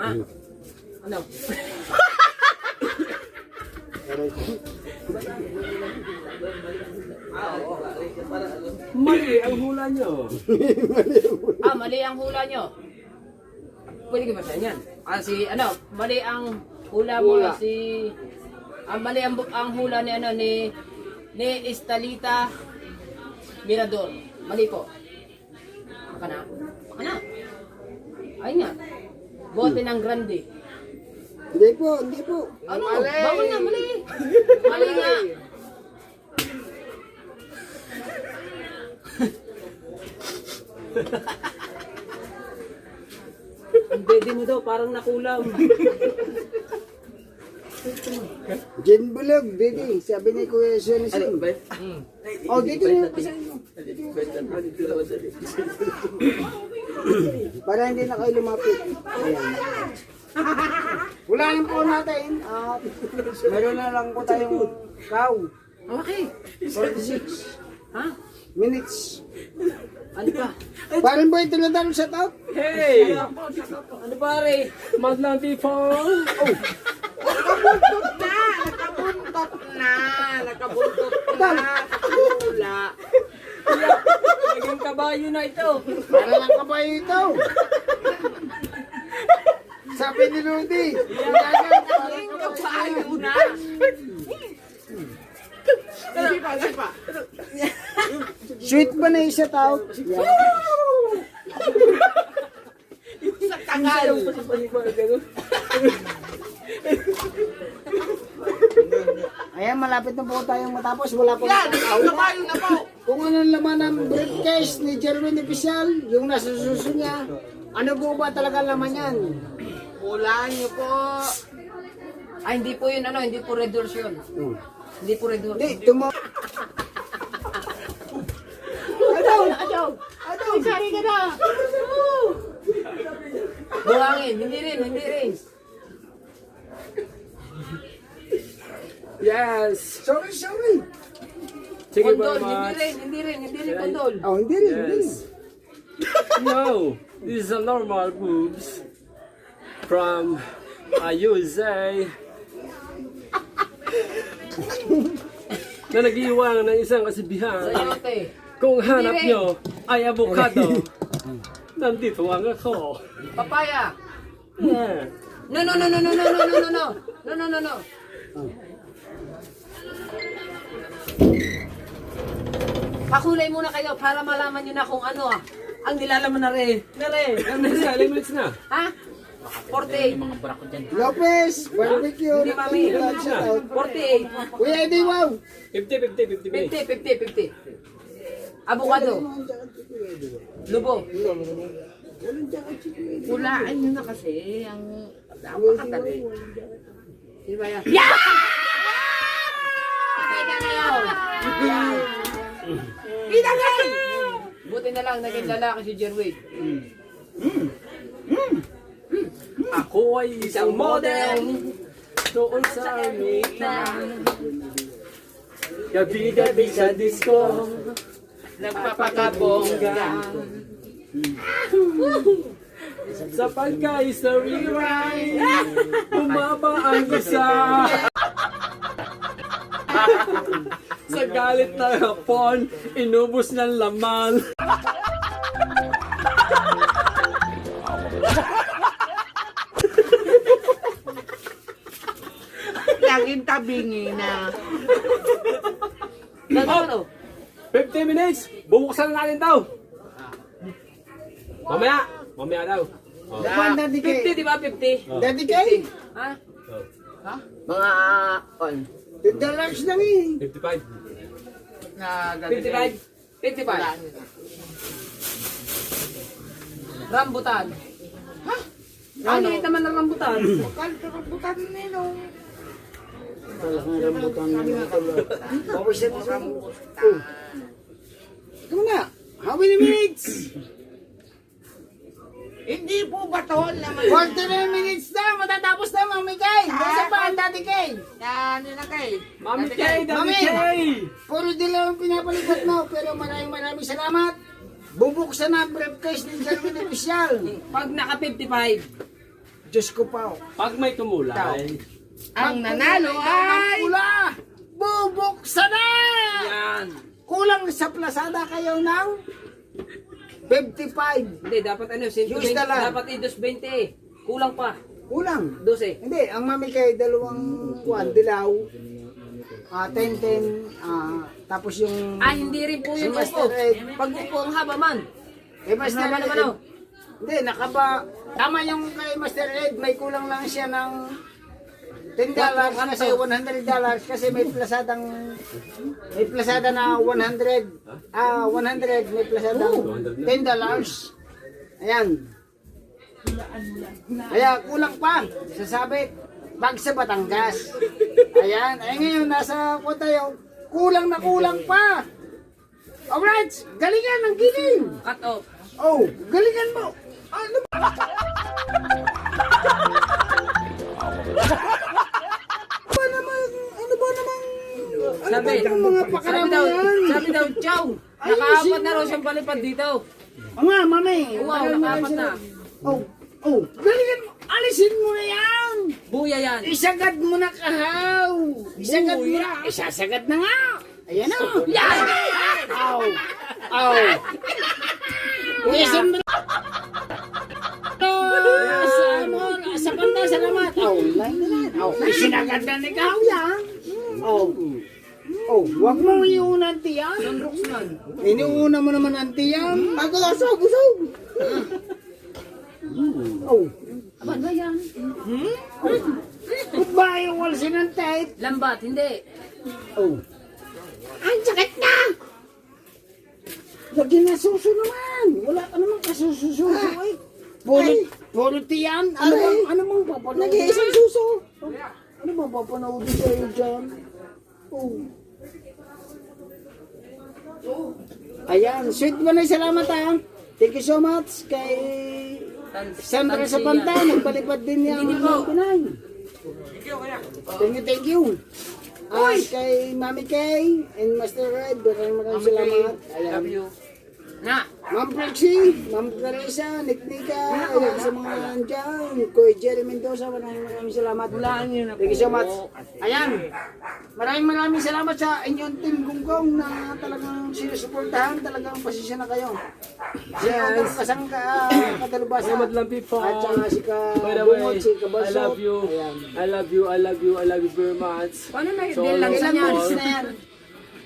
Ha? Ano? Mali ang hula nyo. Mali ang hula nyo. Pwede ka ba siya yan? Mali ang hula mo si... mali ang hula ni ni Estalita Mirador. Mali po. Baka na. Ay nga. Bote ng grande. Hindi po. Ano? Bawal nga, mali. Mali nga. Ang dede mo daw, parang nakulam. Gin Bulog, Didi. Sabi ni Kuya Sonny Singh. Oh, dito na pa sa inyo. Para hindi na kayo lumapit. Ayan. Wala lang po natin. Meron na lang po tayong cow. Okay. 46 Ha? minutes. Ano pa? Parang boy, tinadalo sa top. Hey! Ano pare? Madlang people! Nakabuntot na. Naging kabayo na ito. Para lang kabayo ito. Sabi ni Rudy. Naging kabayo na. Sweet ba na isa tao? Sa kangal. Ayan, malapit na po tayong matapos. Wala po. Kabayo na po. Kung anong laman ng briefcase ni Jerwin Official, yung nasa suso niya, ano po ba talaga laman yan? Hulaan niyo po. Ay, hindi po yun, hindi po red doors yun. Hindi po red doors. Hindi, tumo. Ayaw! Sorry ka na! Buhangin, hindi rin. Yes! Sorry. Thank you Kondol, very much. hindi rin kondol. Oh, hindi rin. Yes. No, this is a normal boobs from USA na nag-iwan ng isang kasibihan. Sayote. Kung hanap Hindi rin. nyo ay avocado, nandito ang ako. Papaya. Yeah. No. Pakulay muna kayo para malaman nyo na kung ano ang nilalaman na rin. Ilang minutes na? Ha? 48. Lopez, barbecue. Hindi, mami. Shout out. 48. Kuya Eddie, wow. 50. 50. Avocado. Lubo. Hulaan nyo na kasi ang napakadali. Sino ba yan? Kita kayo! Kita kayo! Buti na lang naging lalaki si Jerwin. Ako ay isang model doon sa Armita. Gabi-gabi sa disco, nagpapakabongga. Sa pagka-history ride, bumaba ang isa. Sa galit ng hapon, inubos ng laman. Laging tabingi na. Ano? 50 minutes, bubuksan na natin daw. Mamaya daw. Kuwan, Daddy K. 50, di ba? 50? Daddy K. Ha? Mga on. $10 lang eh. 55. Na 55? 55. Rambutan. Ha? Ang liit naman ng rambutan. Bukan nino. Talagang rambutan na ito. Pawis na sa Ikaw na. How many minutes? Hindi po ba to naman? 49 minutes na. Matatapos na, Mami Kay. Basta pa ang Daddy Kay. Na ano na kay? Mami Kay, Daddy Mami. Kay! Puro dilaw ang pinapalipat mo. Pero maraming salamat. Bubuksan na ang briefcase ni Jerwin Official. Pag naka 55, Diyos ko pa. Pag may tumulay, Ang nanalo ay Pula! Bubuksan na! yan. Kulang sa plasada kayo ng 55. Hindi, dapat ano, 120, Use na lang. dapat 220. Kulang pa. Kulang. 12. Hindi, ang Mami Kay, dalawang dilaw. 10, tapos yung... Ah, hindi rin po Si yung Master upo. Ed. Pag upo, ang haba man. Master Haba naman, Ed. oh. Hindi, tama yung kay Master Ed, may kulang lang siya ng $10 kasi $100 kasi may plasada na 100, 100 may plasadang $10. Ayan. Kaya kulang pa, sasabit. bag sa Batangas. Ayan, ay ngayon nasa ko tayo, kulang na kulang pa. Alright, galingan ng giling. Cut off. Oh, galingan mo. Ano ba? Ano ba naman? Sabi, Ang mga pakarama yan. sabi daw, Chow, nakaapat na raw siyang palipad dito. O nga, mami. Wow, nakaapat na. Oh, galingan mo. Alisin mo na yan. Buya yan. Isagad mo na kahaw. Isagad mo na. Isasagad na nga. Ayan na. Yan. Aw. Aw. Isin mo na. Sa kanta, salamat. Aw, aw. Isinagad na ni kahaw yan. Aw. Oh, wag mo iunan tiyan. Sunrooks nun. Iniuna mo naman ang tiyan. Ako usog. Oh. Aba, ba yan? Goodbye, walsin ng tape. Lambat, hindi. Oh. Ang sakit na! Lagi na suso naman. Wala ka naman kasususo eh. Puro tiyan. Ano bang papanood? Nag-iisang suso. Ano bang papanood sa'yo dyan? Oh. Ayan, sweet mo na salamat ha. Thank you so much kay Sandra sa Panta. Nagpalipad din niya ang Pinay. Thank you. Kay Mami Kay and Master Red, maraming salamat. Ayan. Love you. Na. Ma'am Prexie, Ma'am Clarissa, Nick Nika, ayan sa mga nandyan, Kuya Jerry Mendoza, maraming salamat. Thank you so much. Ayan, maraming salamat sa inyong team Gunggong na talagang sinusuportahan, talagang pasisya na kayo. Si Odong Kasangka, Katalubasa, Madlang people. at saka si By the way, Kabungot, si I Kabalso. love you. Ayan. I love you. I love you. I love you very much. Paano na So, yun? Lang sa Ilan niyan. months na yan?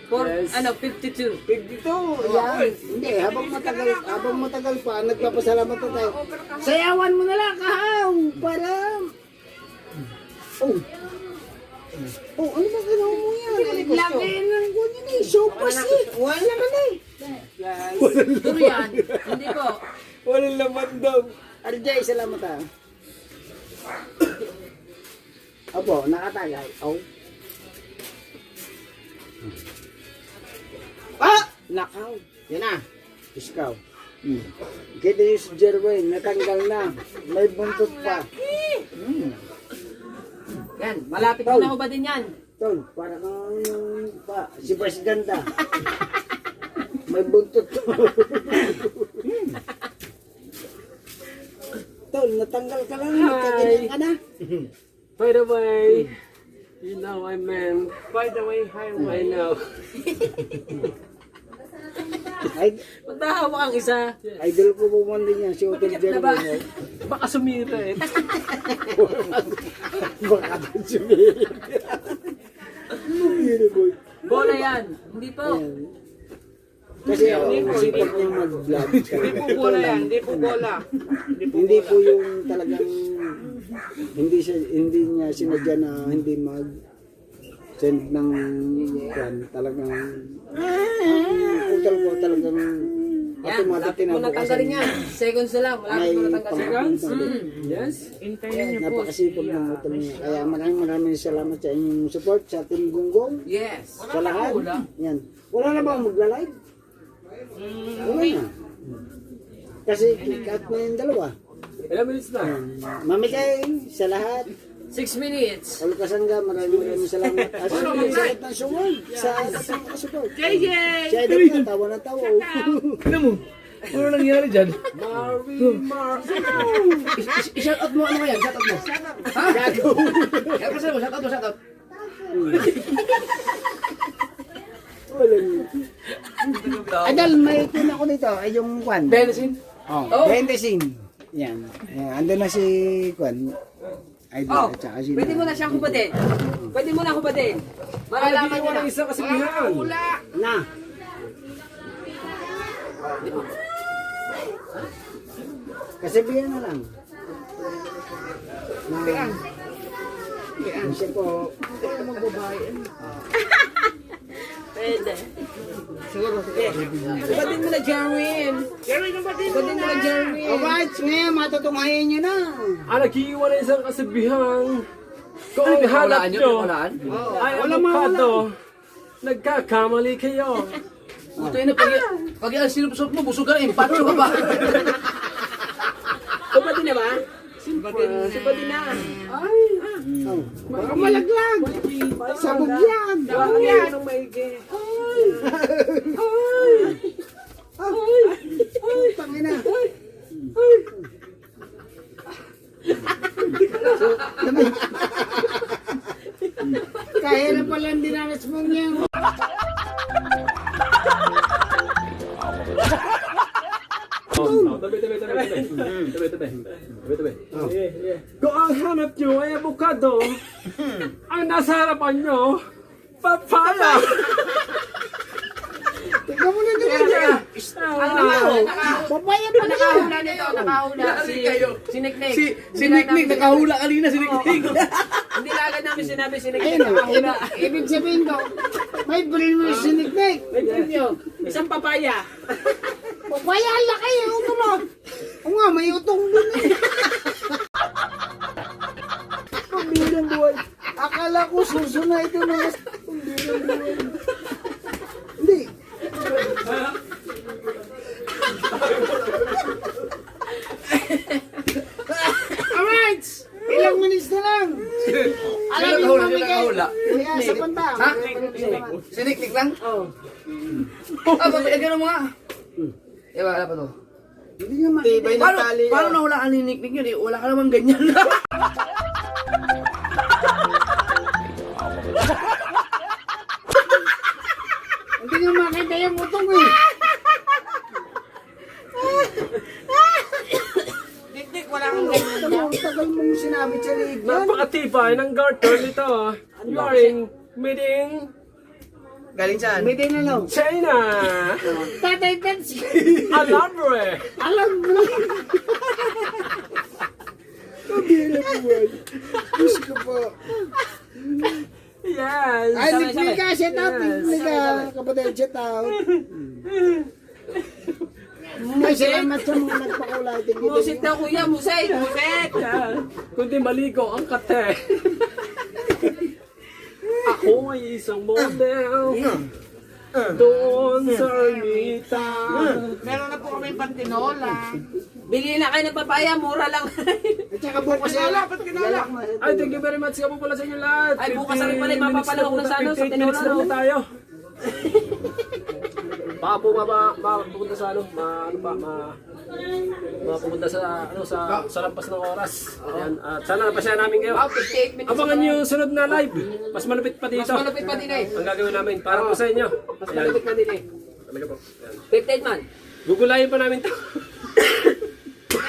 Yes. 52. 52. Yan. Hindi, habang matagal pa, nagpapasalamat na tayo. Sayawan mo na lang, kahaw, para... Oh. Oh, ano ba ginawa mo yan? Laki ng ganyan eh. Sopas eh. Wala naman eh. Durian. Hindi po. Walang laman daw. RJ, salamat ha. Opo, nakatagay. Oh. Ah! Nakaw. Yan na. Iskaw. Kita yung si Jerwin, natanggal na. May buntot pa. Yan, malapit na ako ba din yan? Tol, para kang yung pa, si Presidenta. May buntot to. Tol, natanggal ka lang. Nagkaganyan ka na. By the way, you know I meant. By the way, I know. Ay, Magdahawa ang isa. idol ko po man din yan, si Hotel Puyat na ba? Jerwin. Baka sumira eh. Baka doon sumili. Boy. Bola yan. Hindi po. Kasi sipag niya mag-vlog. Hindi po bola yan, hindi po bola. Hindi po yung talagang hindi niya sinadya na hindi mag-send ng kwan. Talagang total po talagang Yan, automatic malapit mo natanggalin yan. Seconds na lang, malapit mo natanggalin. Yes? Hintayin niyo po. Napakasipag ng hotel niya. Kaya maraming salamat sa inyong support sa Team Gunggong. Yes. Sa lahat. Yan. Wala na ba magla-live? Wala na. Kasi kick-out na yung dalawa. Ilang minutes na? Mami Kay, sa lahat. 6 minutes. Olo Kasangga, maraming salamat. At sa mga sakit ng sumod sa support. JJ! Siya din na, tawa na tawa. Ano mo? Ano nangyari dyan? I-shout out mo ano yan? Shout out mo. Shout out. Adal, may tuna ko dito. Ay yung Kwan. Bensin? Oh, Bendesin. Yan. Ayan, andun na si Kwan. Idol, Oh, at saka si pwede mo na siyang hubatin. Pwede mo na hubatin. Malalaman niyo na. Walang isa kasi bihan. Na. Kasabihan na lang. Na. Kasi po, Pwede. Hubatin mo na, Jerwin. Hubatin mo na, Jerwin. alright, ngayon matutungahin nyo na. Nag-iiwan na isang kasabihan. Kung ang hanap Hulaan yun, nyo hulaan. ay avocado, nagkakamali kayo. Puto yun, pag yung sinupsop mo, busog ka na, impacho ka ba? Kupati na ba? Simpati na. Ay, Baka malaglag. Sabog yan. Sabog yan. Anong maigi? Tangina. Kaya na pala ang dinanas mo niya. kung ang hanap nyo ay avocado, ang nasa harapan nyo, papaya. Tingnan mo na dyan. Papaya pa na. Nakahula nito, nakahula. Si Nick-Nick. Si Nick-Nick, nakahula kanina si Nick-Nick. Hindi na agad namin sinabi si Nick-Nick. Ayun o. Nakahula. Ibig sabihin ko, may brain mo si Nick-Nick. May premyo. Isang papaya. Papaya, ang laki. Ano mo? Oo nga, may utong dun eh. Pambilang buhay. Akala ko suso na ito na. Pambilang buhay. Hindi. Alright! Ilang minutes na lang. Alam Sino mo nakahula? Sino mamigay. nakahula? Kaya sa panta. Ha? Si Nick-Nick lang? Oo. Gano'n mo nga. Wala pa to. Hindi nga makita. Paano nahulaan ni Nick-Nick yun eh? Wala ka naman ganyan. Hindi nga makita yung utong eh. Nick-Nick, wala kang ganyan. Tagal mong sinabi sa liig yan. Napakatibay ng garter nito. Wearing meeting Galing saan? Bidi na lang. China. Tatay Tets. Alambre. Alam mo. Kabila po ba? Diyos ko po. Yes. Ay, nagpili ka. Shout out. Nagpili ka. Kapatid, shout out. Ay, salamat sa mga nagpakulay. Musit daw kuya, musit. Musit. Kundi maligo ang kate. Ako ay isang model. Doon sa Ermita. Meron na po kami pantinola. Bili na kayo ng papaya, mura lang. At saka bukas Kinala, ba't kinala? Ay, thank you very much. Kaya po pala sa inyo lahat. Ay, bukas na rin pala, 15 mapapalawak minutes na sa ano, sa 15 minutes na po Tinola, tayo. Baka po mapupunta sa ano, mapupunta sa ano sa lampas ng oras. Ayan, at sana napasya namin kayo. 58 minutes. Abangan niyo yung sunod na live. Mas malupit pa dito. Mas malupit pa din eh. Ang gagawin namin para po sa inyo. Mas Ayan. malupit pa din eh. Talaga po. Ayan. 58 man. Gugulayin pa namin to.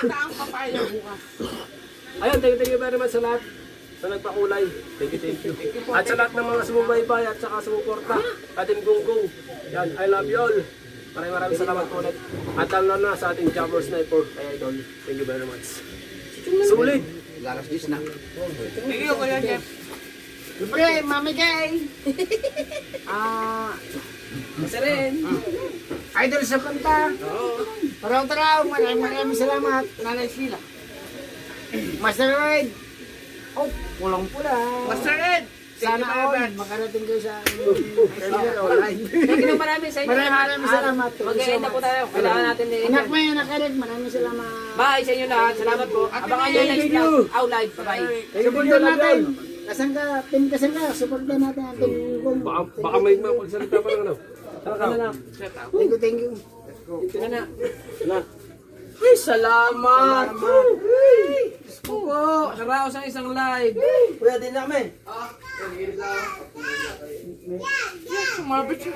Ang papaya bukas. Ayun, thank you very much sa lahat sa nagpakulay. Thank you. At sa lahat ng mga sumubaybay at saka sumuporta. Ating gunggong. Yan, I love you all. Maraming salamat po ulit. At lalo na sa ating Jabber Sniper. Kaya idol, thank you very much. Sulit! Laras dis na. Thank you, Kuya Jeff. Siyempre, Mami Kay. Kasi rin. Idol sa kanta. Taraw-taraw. Maraming salamat. Nanay Sheila. Master Ride. Oh, pulang pula. Master Ed. Sana all makarating kayo sa online. Thank you maraming sa inyo. Maraming salamat. Mag-e-end na po tayo. Kailangan natin din. Anak mo yun, nakarig. Maraming salamat. Bye sa inyo lahat. Salamat po. Abangan nyo yung next vlog. Out live. Bye-bye. Supportan natin. Kasan ka, team kasan ka. Supportan natin ang team kong. Baka may magsalita pa ng ano. Thank you. Ito na na. Wala. Ay, salamat. Po. Nakaraos ang isang live. Kuya din namin. Sumabit siya.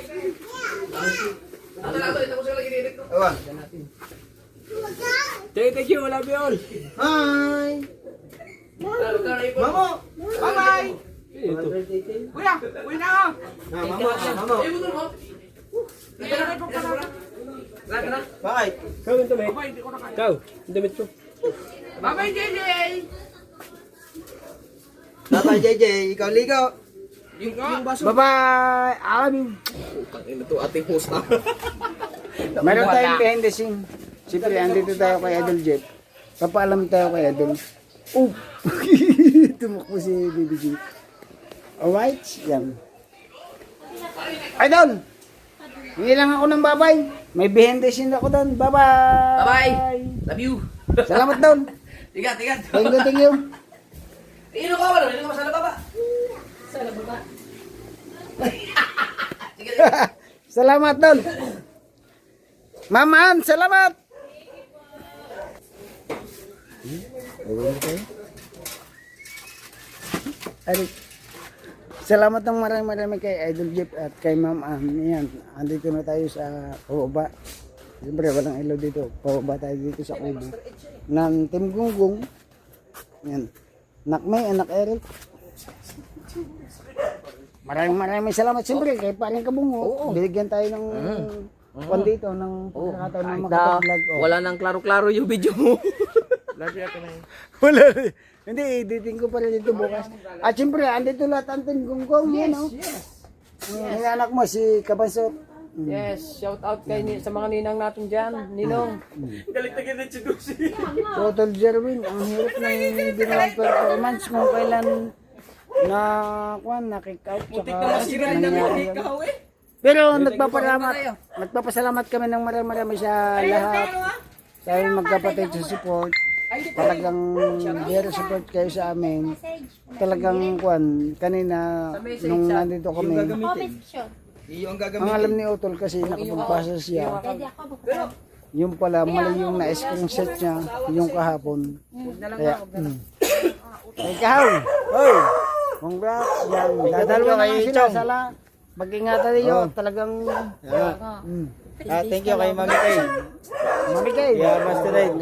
Thank you, love you all. Hi. Mamo. Bye-bye. Ito. Kuya, uwi na ako. Mamo. Dito na kayo pagpapala. Bakit? Ikaw yung damit. Bye, hindi ko na kaya. Ikaw, yung damit ko. Bye-bye, JJ. Bye-bye, JJ. Ikaw ligo. Bye-bye. Amin. Ito ating host na. Meron tayong behind the scene. Siyempre, andito tayo kay Idol Jeff. Papaalam tayo kay Idol. Oh! Tumakbo si BBG. Alright, yan. Idol! Hindi lang ako ng babay. May behind the scene ako doon. Bye-bye! Bye-bye. Love you. Salamat doon. Tigat. Thank you. Ino ka wala, ino ka sa baba. Salamat doon. Ma'am, salamat. Ay, salamat ng marami kay Idol Jeep at kay Ma'am Ann. Yan, andito na tayo sa pababa. Siyempre, walang ilaw dito. Pababa tayo dito sa kubo ng Team Gunggong. Yan. Nakmay, anak Eric. Maraming salamat siyempre kay Paring Kabungo. Binigyan tayo ng kwan dito ng pagkakataon na makapag-vlog. Wala nang klaro-klaro yung video mo. Wala rin. Hindi, editing ko pa rin dito bukas. At siyempre, andito lahat ang Team Gunggong. Yan, oh. Yung anak mo, si Kabansot. Yes, shout out sa mga ninang natin dyan. Ninong. Total Jerwin, ang hirap ng ginawang performance kung kailan na-kick out. Nangyari. Pero nagpapasalamat kami ng marami sa lahat. Sa aming magkapatid sa support. Talagang very support kayo sa amin. Talagang kanina nung nandito kami. Ang alam ni Otol kasi nakapagpasa siya. Yung pala mali yung na-screenshot niya yung kahapon. Kaya, ay kahaw! Hoy! Congrats! Yan. Dadalawa na lang sila. Sala. Mag-ingatan niyo. Talagang... Thank you kay Mami Kay. Mami Kay. Yeah, Master Ride.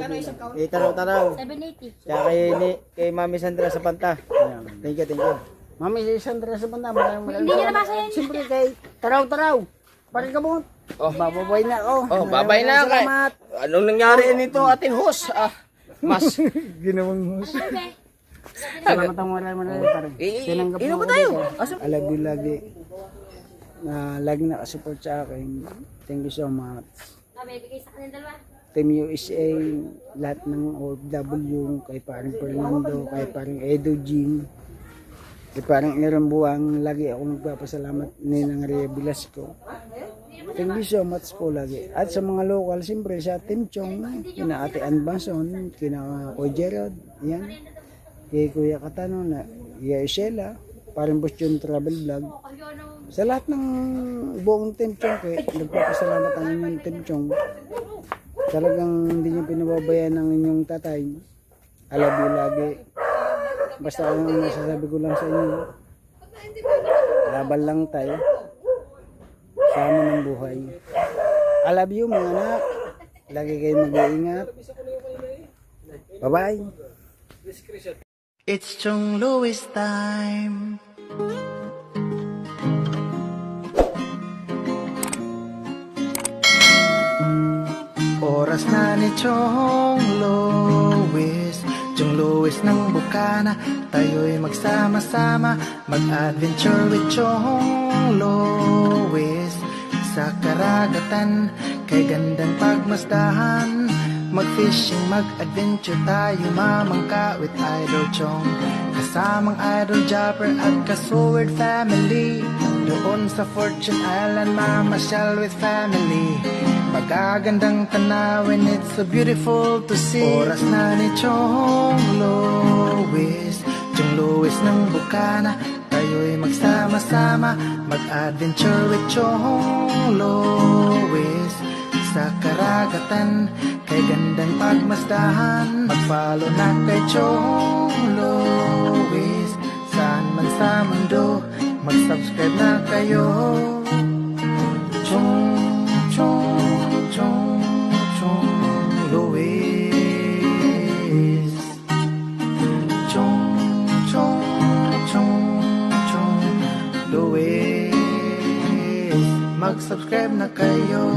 Taraw-taraw. 780. Tsaka kay Mami Sandra sa Panta. Thank you. Mami si Sandra sa banda. Maraming Hindi niya nabasa yan. siyempre kay Taraw-taraw. Parang kabungot. Bababay na ako. Babay na kay. Salamat. Anong nangyari nito ating host? Mas. Ginawang host. Salamat ang marami parang. Tinanggap Ino mo ba ako tayo? dito. I love you lagi. Na lagi nakasupport sa akin. Thank you so much. Bibigay sa kanilang dalawa. Team USA, lahat ng OFW, kay parang Fernando, kay parang Edo Jim, kay parang Irambuang, lagi ako nagpapasalamat ni ng Rhea Velasco. Thank you so much po lagi. At sa mga local, siyempre sa Team Chong, kina Ate Ann Banson, kina Kuya Gerald, yan. Kay Kuya Katano, na Kuya Isela, parang Boston Travel Vlog. Sa lahat ng buong Team Chong, nagpapasalamat ang inyong Team Chong. Talagang hindi niyo pinababayaan ng inyong tatay. Alabi lagi. Basta ang masasabi ko lang sa inyo, laban lang tayo. Sama ng buhay. I love you mga anak. Lagi kayo mag-iingat. Bye-bye. It's Chong Louis time. Oras na ni Chong Louis, Chong Louis ng Bukana. Tayo'y magsama-sama, mag-adventure with Chong Louis. Sa karagatan, kay gandang pagmasdahan, mag-fishing, mag-adventure tayo, mamangka with Idol Chong. Kasamang Idol Jopper at Kasword family. Doon sa Fortune Island, mamasyal with family. Magagandang tanawin, it's so beautiful to see. Oras na ni Chong Louis, Chong Louis ng Bukana. Tayo'y magsama-sama, mag-adventure with Chong Louis. Sa karagatan, kay gandang pagmasdahan, mag-follow na kay Chong Louis. Saan man sa mundo, mag-subscribe na kayo. Chong Louis. Chong Louis. Mag-subscribe na kayo.